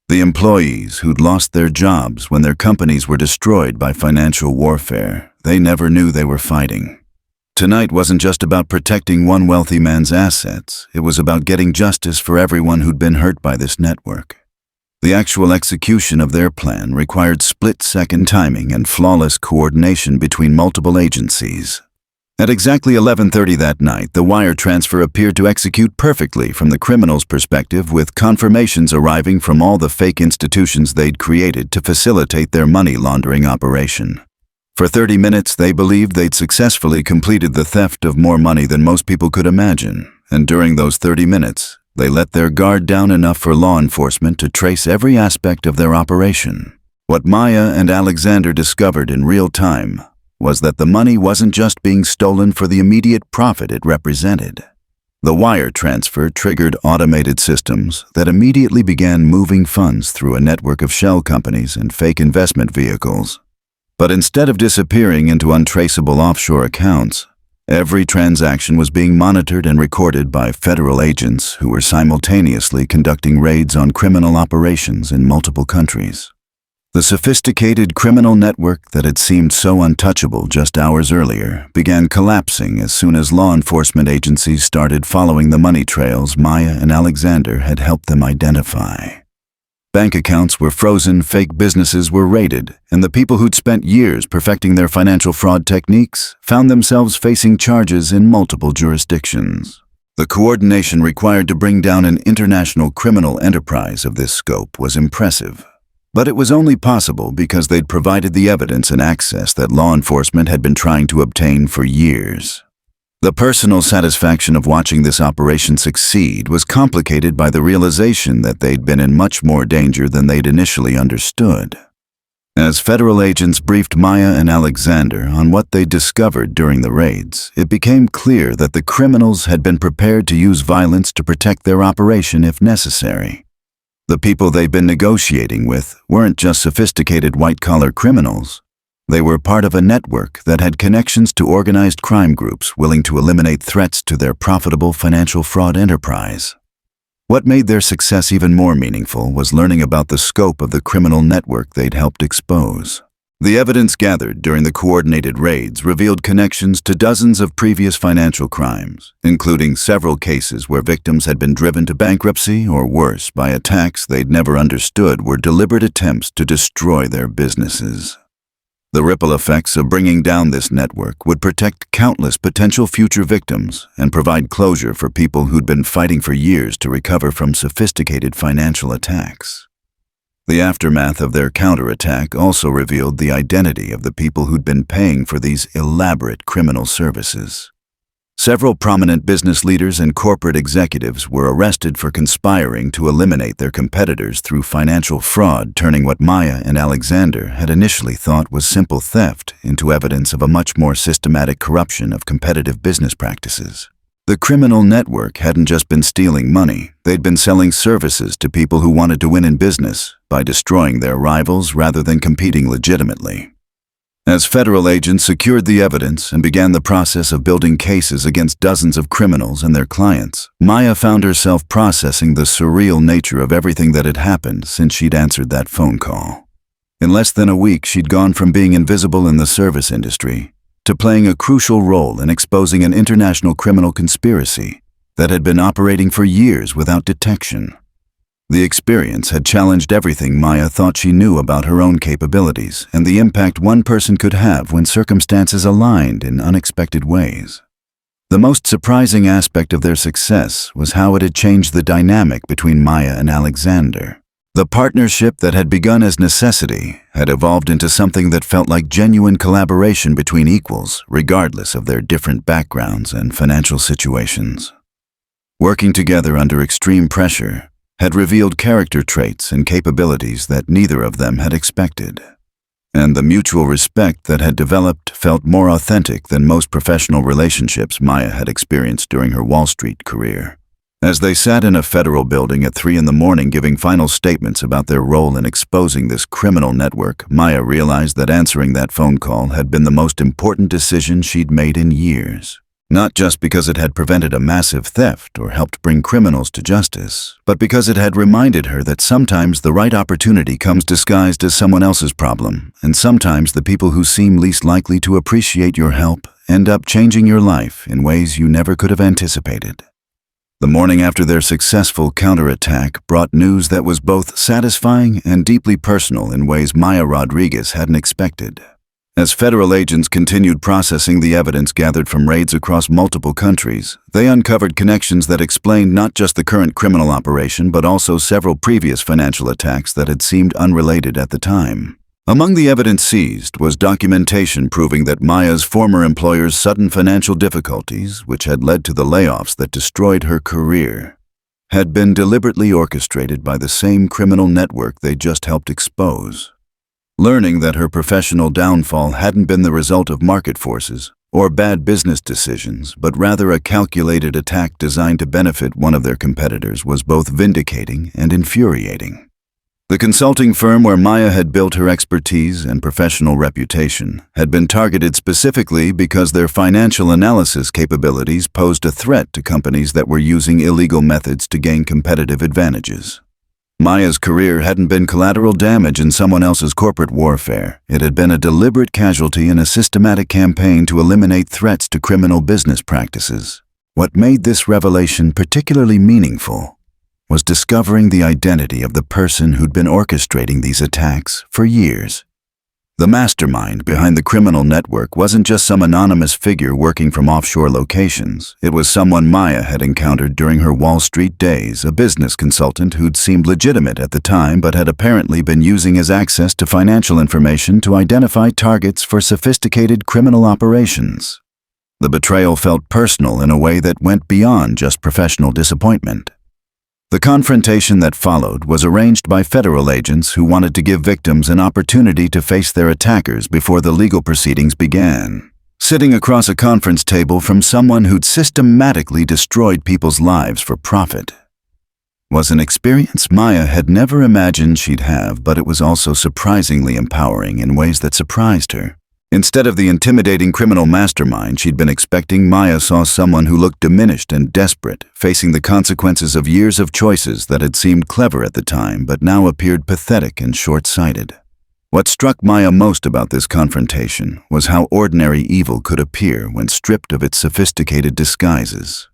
the employees who'd lost their jobs when their companies were destroyed by financial warfare. They never knew they were fighting. Tonight wasn't just about protecting one wealthy man's assets, it was about getting justice for everyone who'd been hurt by this network. The actual execution of their plan required split-second timing and flawless coordination between multiple agencies. At exactly 11:30 that night, the wire transfer appeared to execute perfectly from the criminals' perspective, with confirmations arriving from all the fake institutions they'd created to facilitate their money laundering operation. For 30 minutes, they believed they'd successfully completed the theft of more money than most people could imagine, and during those 30 minutes, they let their guard down enough for law enforcement to trace every aspect of their operation. What Maya and Alexander discovered in real time was that the money wasn't just being stolen for the immediate profit it represented. The wire transfer triggered automated systems that immediately began moving funds through a network of shell companies and fake investment vehicles. But instead of disappearing into untraceable offshore accounts, every transaction was being monitored and recorded by federal agents who were simultaneously conducting raids on criminal operations in multiple countries. The sophisticated criminal network that had seemed so untouchable just hours earlier began collapsing as soon as law enforcement agencies started following the money trails Maya and Alexander had helped them identify. Bank accounts were frozen, fake businesses were raided, and the people who'd spent years perfecting their financial fraud techniques found themselves facing charges in multiple jurisdictions. The coordination required to bring down an international criminal enterprise of this scope was impressive. But it was only possible because they'd provided the evidence and access that law enforcement had been trying to obtain for years. The personal satisfaction of watching this operation succeed was complicated by the realization that they'd been in much more danger than they'd initially understood. As federal agents briefed Maya and Alexander on what they'd discovered during the raids, it became clear that the criminals had been prepared to use violence to protect their operation if necessary. The people they'd been negotiating with weren't just sophisticated white-collar criminals. They were part of a network that had connections to organized crime groups willing to eliminate threats to their profitable financial fraud enterprise. What made their success even more meaningful was learning about the scope of the criminal network they'd helped expose. The evidence gathered during the coordinated raids revealed connections to dozens of previous financial crimes, including several cases where victims had been driven to bankruptcy or worse by attacks they'd never understood were deliberate attempts to destroy their businesses. The ripple effects of bringing down this network would protect countless potential future victims and provide closure for people who'd been fighting for years to recover from sophisticated financial attacks. The aftermath of their counterattack also revealed the identity of the people who'd been paying for these elaborate criminal services. Several prominent business leaders and corporate executives were arrested for conspiring to eliminate their competitors through financial fraud, turning what Maya and Alexander had initially thought was simple theft into evidence of a much more systematic corruption of competitive business practices. The criminal network hadn't just been stealing money, they'd been selling services to people who wanted to win in business by destroying their rivals rather than competing legitimately. As federal agents secured the evidence and began the process of building cases against dozens of criminals and their clients, Maya found herself processing the surreal nature of everything that had happened since she'd answered that phone call. In less than a week, she'd gone from being invisible in the service industry to playing a crucial role in exposing an international criminal conspiracy that had been operating for years without detection. The experience had challenged everything Maya thought she knew about her own capabilities and the impact one person could have when circumstances aligned in unexpected ways. The most surprising aspect of their success was how it had changed the dynamic between Maya and Alexander. The partnership that had begun as necessity had evolved into something that felt like genuine collaboration between equals, regardless of their different backgrounds and financial situations. Working together under extreme pressure had revealed character traits and capabilities that neither of them had expected. And the mutual respect that had developed felt more authentic than most professional relationships Maya had experienced during her Wall Street career. As they sat in a federal building at 3 a.m. giving final statements about their role in exposing this criminal network, Maya realized that answering that phone call had been the most important decision she'd made in years. Not just because it had prevented a massive theft or helped bring criminals to justice, but because it had reminded her that sometimes the right opportunity comes disguised as someone else's problem, and sometimes the people who seem least likely to appreciate your help end up changing your life in ways you never could have anticipated. The morning after their successful counterattack brought news that was both satisfying and deeply personal in ways Maya Rodriguez hadn't expected. As federal agents continued processing the evidence gathered from raids across multiple countries, they uncovered connections that explained not just the current criminal operation but also several previous financial attacks that had seemed unrelated at the time. Among the evidence seized was documentation proving that Maya's former employer's sudden financial difficulties, which had led to the layoffs that destroyed her career, had been deliberately orchestrated by the same criminal network they just helped expose. Learning that her professional downfall hadn't been the result of market forces or bad business decisions, but rather a calculated attack designed to benefit one of their competitors was both vindicating and infuriating. The consulting firm where Maya had built her expertise and professional reputation had been targeted specifically because their financial analysis capabilities posed a threat to companies that were using illegal methods to gain competitive advantages. Maya's career hadn't been collateral damage in someone else's corporate warfare. It had been a deliberate casualty in a systematic campaign to eliminate threats to criminal business practices. What made this revelation particularly meaningful was discovering the identity of the person who'd been orchestrating these attacks for years. The mastermind behind the criminal network wasn't just some anonymous figure working from offshore locations. It was someone Maya had encountered during her Wall Street days, a business consultant who'd seemed legitimate at the time but had apparently been using his access to financial information to identify targets for sophisticated criminal operations. The betrayal felt personal in a way that went beyond just professional disappointment. The confrontation that followed was arranged by federal agents who wanted to give victims an opportunity to face their attackers before the legal proceedings began. Sitting across a conference table from someone who'd systematically destroyed people's lives for profit was an experience Maya had never imagined she'd have, but it was also surprisingly empowering in ways that surprised her. Instead of the intimidating criminal mastermind she'd been expecting, Maya saw someone who looked diminished and desperate, facing the consequences of years of choices that had seemed clever at the time but now appeared pathetic and short-sighted. What struck Maya most about this confrontation was how ordinary evil could appear when stripped of its sophisticated disguises.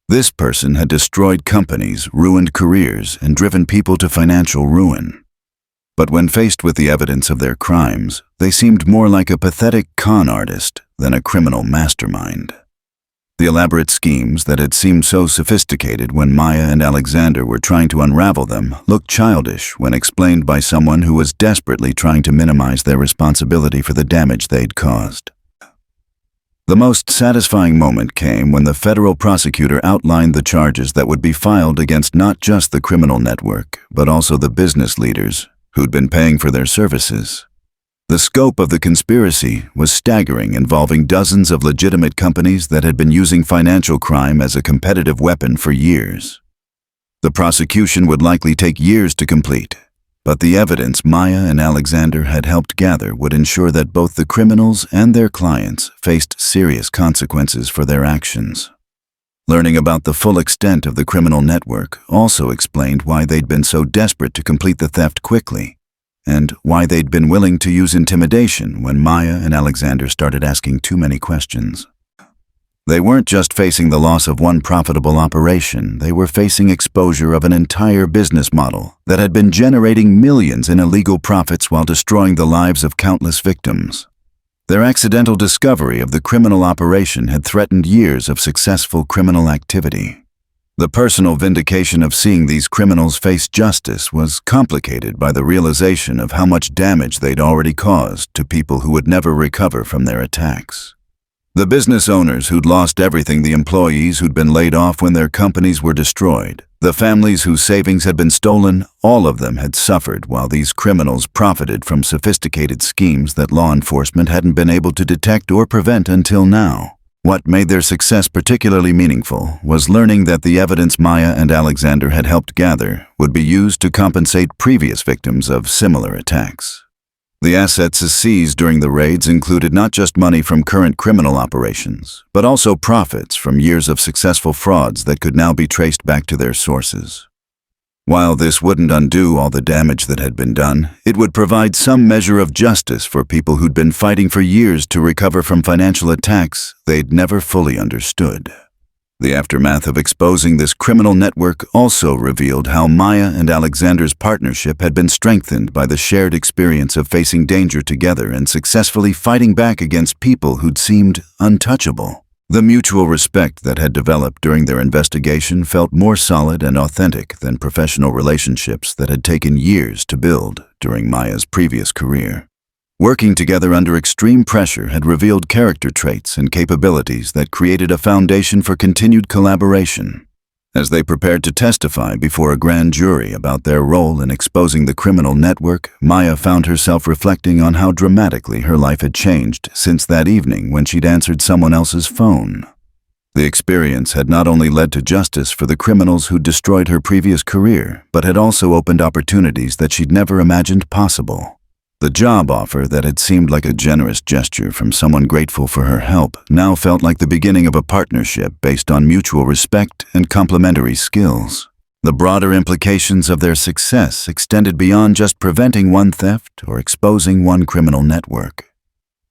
This person had destroyed companies, ruined careers, and driven people to financial ruin. But when faced with the evidence of their crimes, they seemed more like a pathetic con artist than a criminal mastermind. The elaborate schemes that had seemed so sophisticated when Maya and Alexander were trying to unravel them looked childish when explained by someone who was desperately trying to minimize their responsibility for the damage they'd caused. The most satisfying moment came when the federal prosecutor outlined the charges that would be filed against not just the criminal network, but also the business leaders who'd been paying for their services. The scope of the conspiracy was staggering, involving dozens of legitimate companies that had been using financial crime as a competitive weapon for years. The prosecution would likely take years to complete, but the evidence Maya and Alexander had helped gather would ensure that both the criminals and their clients faced serious consequences for their actions. Learning about the full extent of the criminal network also explained why they'd been so desperate to complete the theft quickly, and why they'd been willing to use intimidation when Maya and Alexander started asking too many questions. They weren't just facing the loss of one profitable operation, they were facing exposure of an entire business model that had been generating millions in illegal profits while destroying the lives of countless victims. Their accidental discovery of the criminal operation had threatened years of successful criminal activity. The personal vindication of seeing these criminals face justice was complicated by the realization of how much damage they'd already caused to people who would never recover from their attacks. The business owners who'd lost everything, the employees who'd been laid off when their companies were destroyed, the families whose savings had been stolen, all of them had suffered while these criminals profited from sophisticated schemes that law enforcement hadn't been able to detect or prevent until now. What made their success particularly meaningful was learning that the evidence Maya and Alexander had helped gather would be used to compensate previous victims of similar attacks. The assets seized during the raids included not just money from current criminal operations, but also profits from years of successful frauds that could now be traced back to their sources. While this wouldn't undo all the damage that had been done, it would provide some measure of justice for people who'd been fighting for years to recover from financial attacks they'd never fully understood. The aftermath of exposing this criminal network also revealed how Maya and Alexander's partnership had been strengthened by the shared experience of facing danger together and successfully fighting back against people who'd seemed untouchable. The mutual respect that had developed during their investigation felt more solid and authentic than professional relationships that had taken years to build during Maya's previous career. Working together under extreme pressure had revealed character traits and capabilities that created a foundation for continued collaboration. As they prepared to testify before a grand jury about their role in exposing the criminal network, Maya found herself reflecting on how dramatically her life had changed since that evening when she'd answered someone else's phone. The experience had not only led to justice for the criminals who'd destroyed her previous career, but had also opened opportunities that she'd never imagined possible. The job offer that had seemed like a generous gesture from someone grateful for her help now felt like the beginning of a partnership based on mutual respect and complementary skills. The broader implications of their success extended beyond just preventing one theft or exposing one criminal network.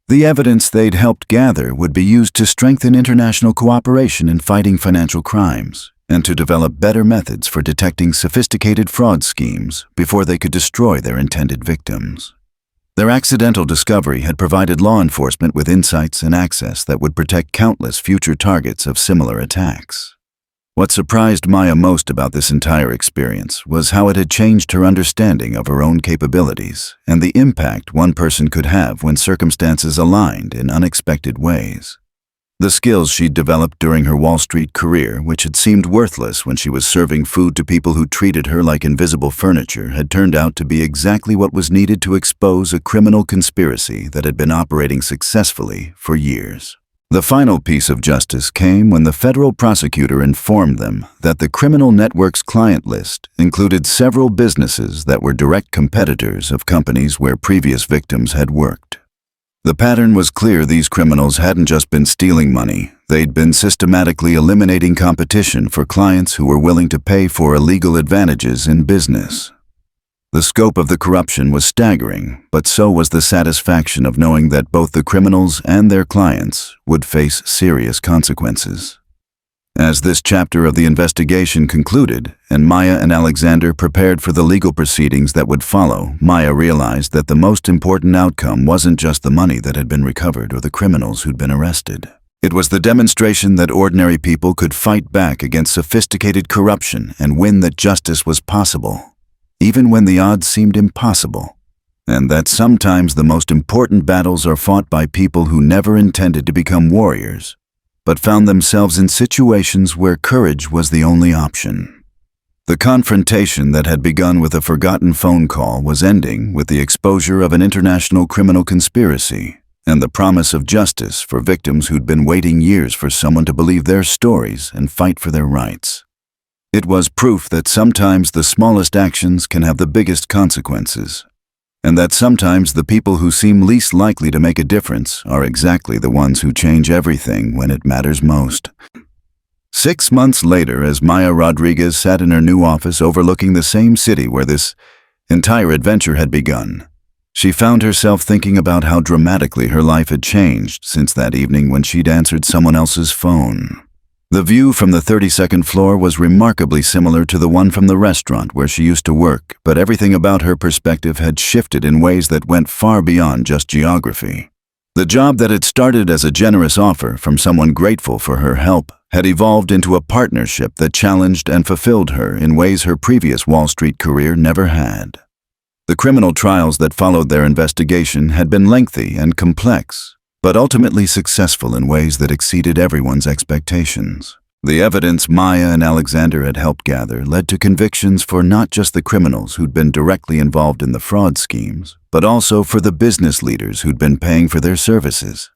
The evidence they'd helped gather would be used to strengthen international cooperation in fighting financial crimes and to develop better methods for detecting sophisticated fraud schemes before they could destroy their intended victims. Their accidental discovery had provided law enforcement with insights and access that would protect countless future targets of similar attacks. What surprised Maya most about this entire experience was how it had changed her understanding of her own capabilities and the impact one person could have when circumstances aligned in unexpected ways. The skills she'd developed during her Wall Street career, which had seemed worthless when she was serving food to people who treated her like invisible furniture, had turned out to be exactly what was needed to expose a criminal conspiracy that had been operating successfully for years. The final piece of justice came when the federal prosecutor informed them that the criminal network's client list included several businesses that were direct competitors of companies where previous victims had worked. The pattern was clear. These criminals hadn't just been stealing money, they'd been systematically eliminating competition for clients who were willing to pay for illegal advantages in business. The scope of the corruption was staggering, but so was the satisfaction of knowing that both the criminals and their clients would face serious consequences. As this chapter of the investigation concluded, and Maya and Alexander prepared for the legal proceedings that would follow, Maya realized that the most important outcome wasn't just the money that had been recovered or the criminals who'd been arrested. It was the demonstration that ordinary people could fight back against sophisticated corruption and win, that justice was possible, even when the odds seemed impossible, and that sometimes the most important battles are fought by people who never intended to become warriors, but found themselves in situations where courage was the only option. The confrontation that had begun with a forgotten phone call was ending with the exposure of an international criminal conspiracy and the promise of justice for victims who'd been waiting years for someone to believe their stories and fight for their rights. It was proof that sometimes the smallest actions can have the biggest consequences, and that sometimes the people who seem least likely to make a difference are exactly the ones who change everything when it matters most. 6 months later, as Maya Rodriguez sat in her new office overlooking the same city where this entire adventure had begun, she found herself thinking about how dramatically her life had changed since that evening when she'd answered someone else's phone. The view from the 32nd floor was remarkably similar to the one from the restaurant where she used to work, but everything about her perspective had shifted in ways that went far beyond just geography. The job that had started as a generous offer from someone grateful for her help had evolved into a partnership that challenged and fulfilled her in ways her previous Wall Street career never had. The criminal trials that followed their investigation had been lengthy and complex, but ultimately successful in ways that exceeded everyone's expectations. The evidence Maya and Alexander had helped gather led to convictions for not just the criminals who'd been directly involved in the fraud schemes, but also for the business leaders who'd been paying for their services.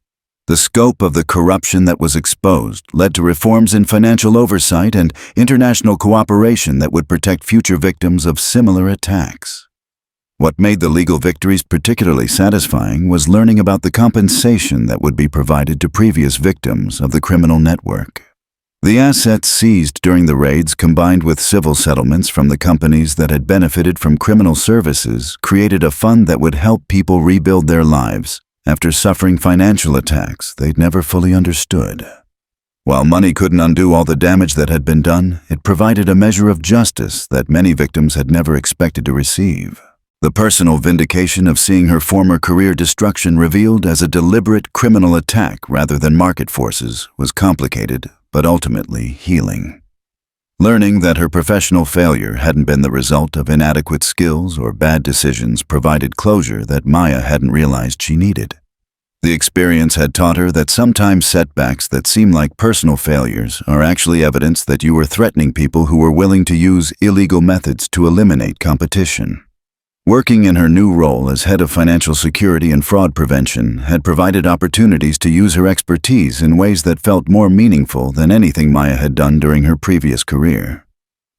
The scope of the corruption that was exposed led to reforms in financial oversight and international cooperation that would protect future victims of similar attacks. What made the legal victories particularly satisfying was learning about the compensation that would be provided to previous victims of the criminal network. The assets seized during the raids, combined with civil settlements from the companies that had benefited from criminal services, created a fund that would help people rebuild their lives after suffering financial attacks they'd never fully understood. While money couldn't undo all the damage that had been done, it provided a measure of justice that many victims had never expected to receive. The personal vindication of seeing her former career destruction revealed as a deliberate criminal attack rather than market forces was complicated, but ultimately healing. Learning that her professional failure hadn't been the result of inadequate skills or bad decisions provided closure that Maya hadn't realized she needed. The experience had taught her that sometimes setbacks that seem like personal failures are actually evidence that you were threatening people who were willing to use illegal methods to eliminate competition. Working in her new role as head of financial security and fraud prevention had provided opportunities to use her expertise in ways that felt more meaningful than anything Maya had done during her previous career.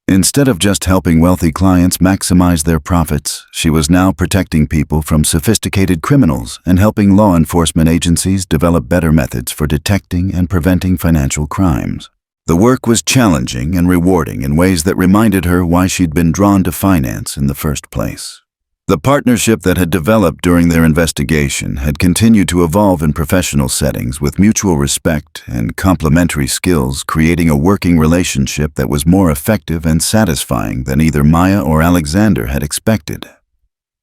Instead of just helping wealthy clients maximize their profits, she was now protecting people from sophisticated criminals and helping law enforcement agencies develop better methods for detecting and preventing financial crimes. The work was challenging and rewarding in ways that reminded her why she'd been drawn to finance in the first place. The partnership that had developed during their investigation had continued to evolve in professional settings with mutual respect and complementary skills, creating a working relationship that was more effective and satisfying than either Maya or Alexander had expected.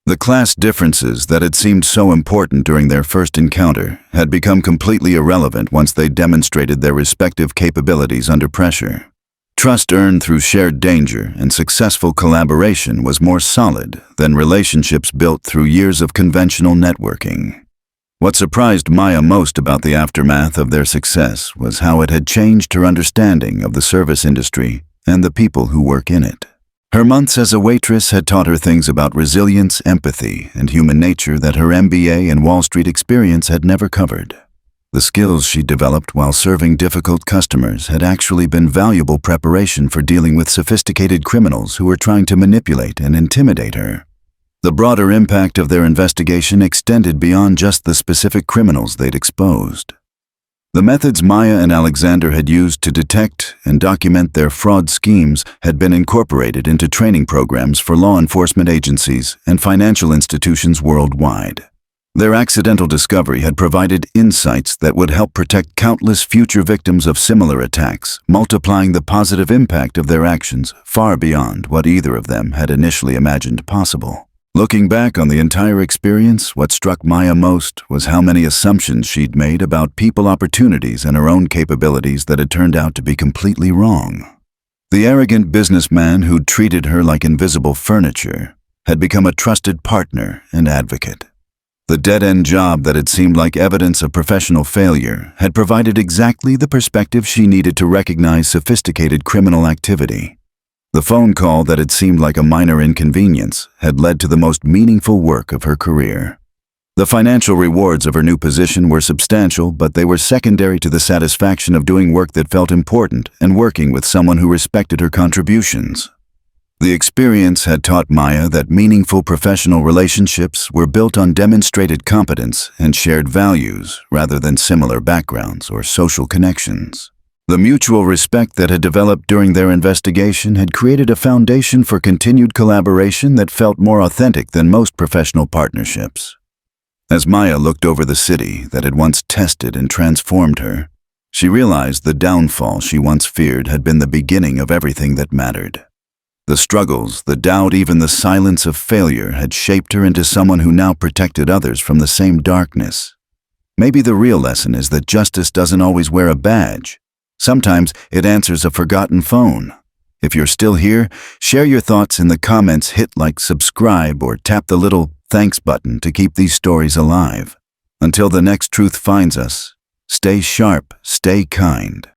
The class differences that had seemed so important during their first encounter had become completely irrelevant once they demonstrated their respective capabilities under pressure. Trust earned through shared danger and successful collaboration was more solid than relationships built through years of conventional networking. What surprised Maya most about the aftermath of their success was how it had changed her understanding of the service industry and the people who work in it. Her months as a waitress had taught her things about resilience, empathy, and human nature that her MBA and Wall Street experience had never covered. The skills she developed while serving difficult customers had actually been valuable preparation for dealing with sophisticated criminals who were trying to manipulate and intimidate her. The broader impact of their investigation extended beyond just the specific criminals they'd exposed. The methods Maya and Alexander had used to detect and document their fraud schemes had been incorporated into training programs for law enforcement agencies and financial institutions worldwide. Their accidental discovery had provided insights that would help protect countless future victims of similar attacks, multiplying the positive impact of their actions far beyond what either of them had initially imagined possible. Looking back on the entire experience, what struck Maya most was how many assumptions she'd made about people, opportunities, and her own capabilities that had turned out to be completely wrong. The arrogant businessman who'd treated her like invisible furniture had become a trusted partner and advocate. The dead-end job that had seemed like evidence of professional failure had provided exactly the perspective she needed to recognize sophisticated criminal activity. The phone call that had seemed like a minor inconvenience had led to the most meaningful work of her career. The financial rewards of her new position were substantial, but they were secondary to the satisfaction of doing work that felt important and working with someone who respected her contributions. The experience had taught Maya that meaningful professional relationships were built on demonstrated competence and shared values rather than similar backgrounds or social connections. The mutual respect that had developed during their investigation had created a foundation for continued collaboration that felt more authentic than most professional partnerships. As Maya looked over the city that had once tested and transformed her, she realized the downfall she once feared had been the beginning of everything that mattered. The struggles, the doubt, even the silence of failure had shaped her into someone who now protected others from the same darkness. Maybe the real lesson is that justice doesn't always wear a badge. Sometimes it answers a forgotten phone. If you're still here, share your thoughts in the comments, hit like, subscribe, or tap the little thanks button to keep these stories alive. Until the next truth finds us, stay sharp, stay kind.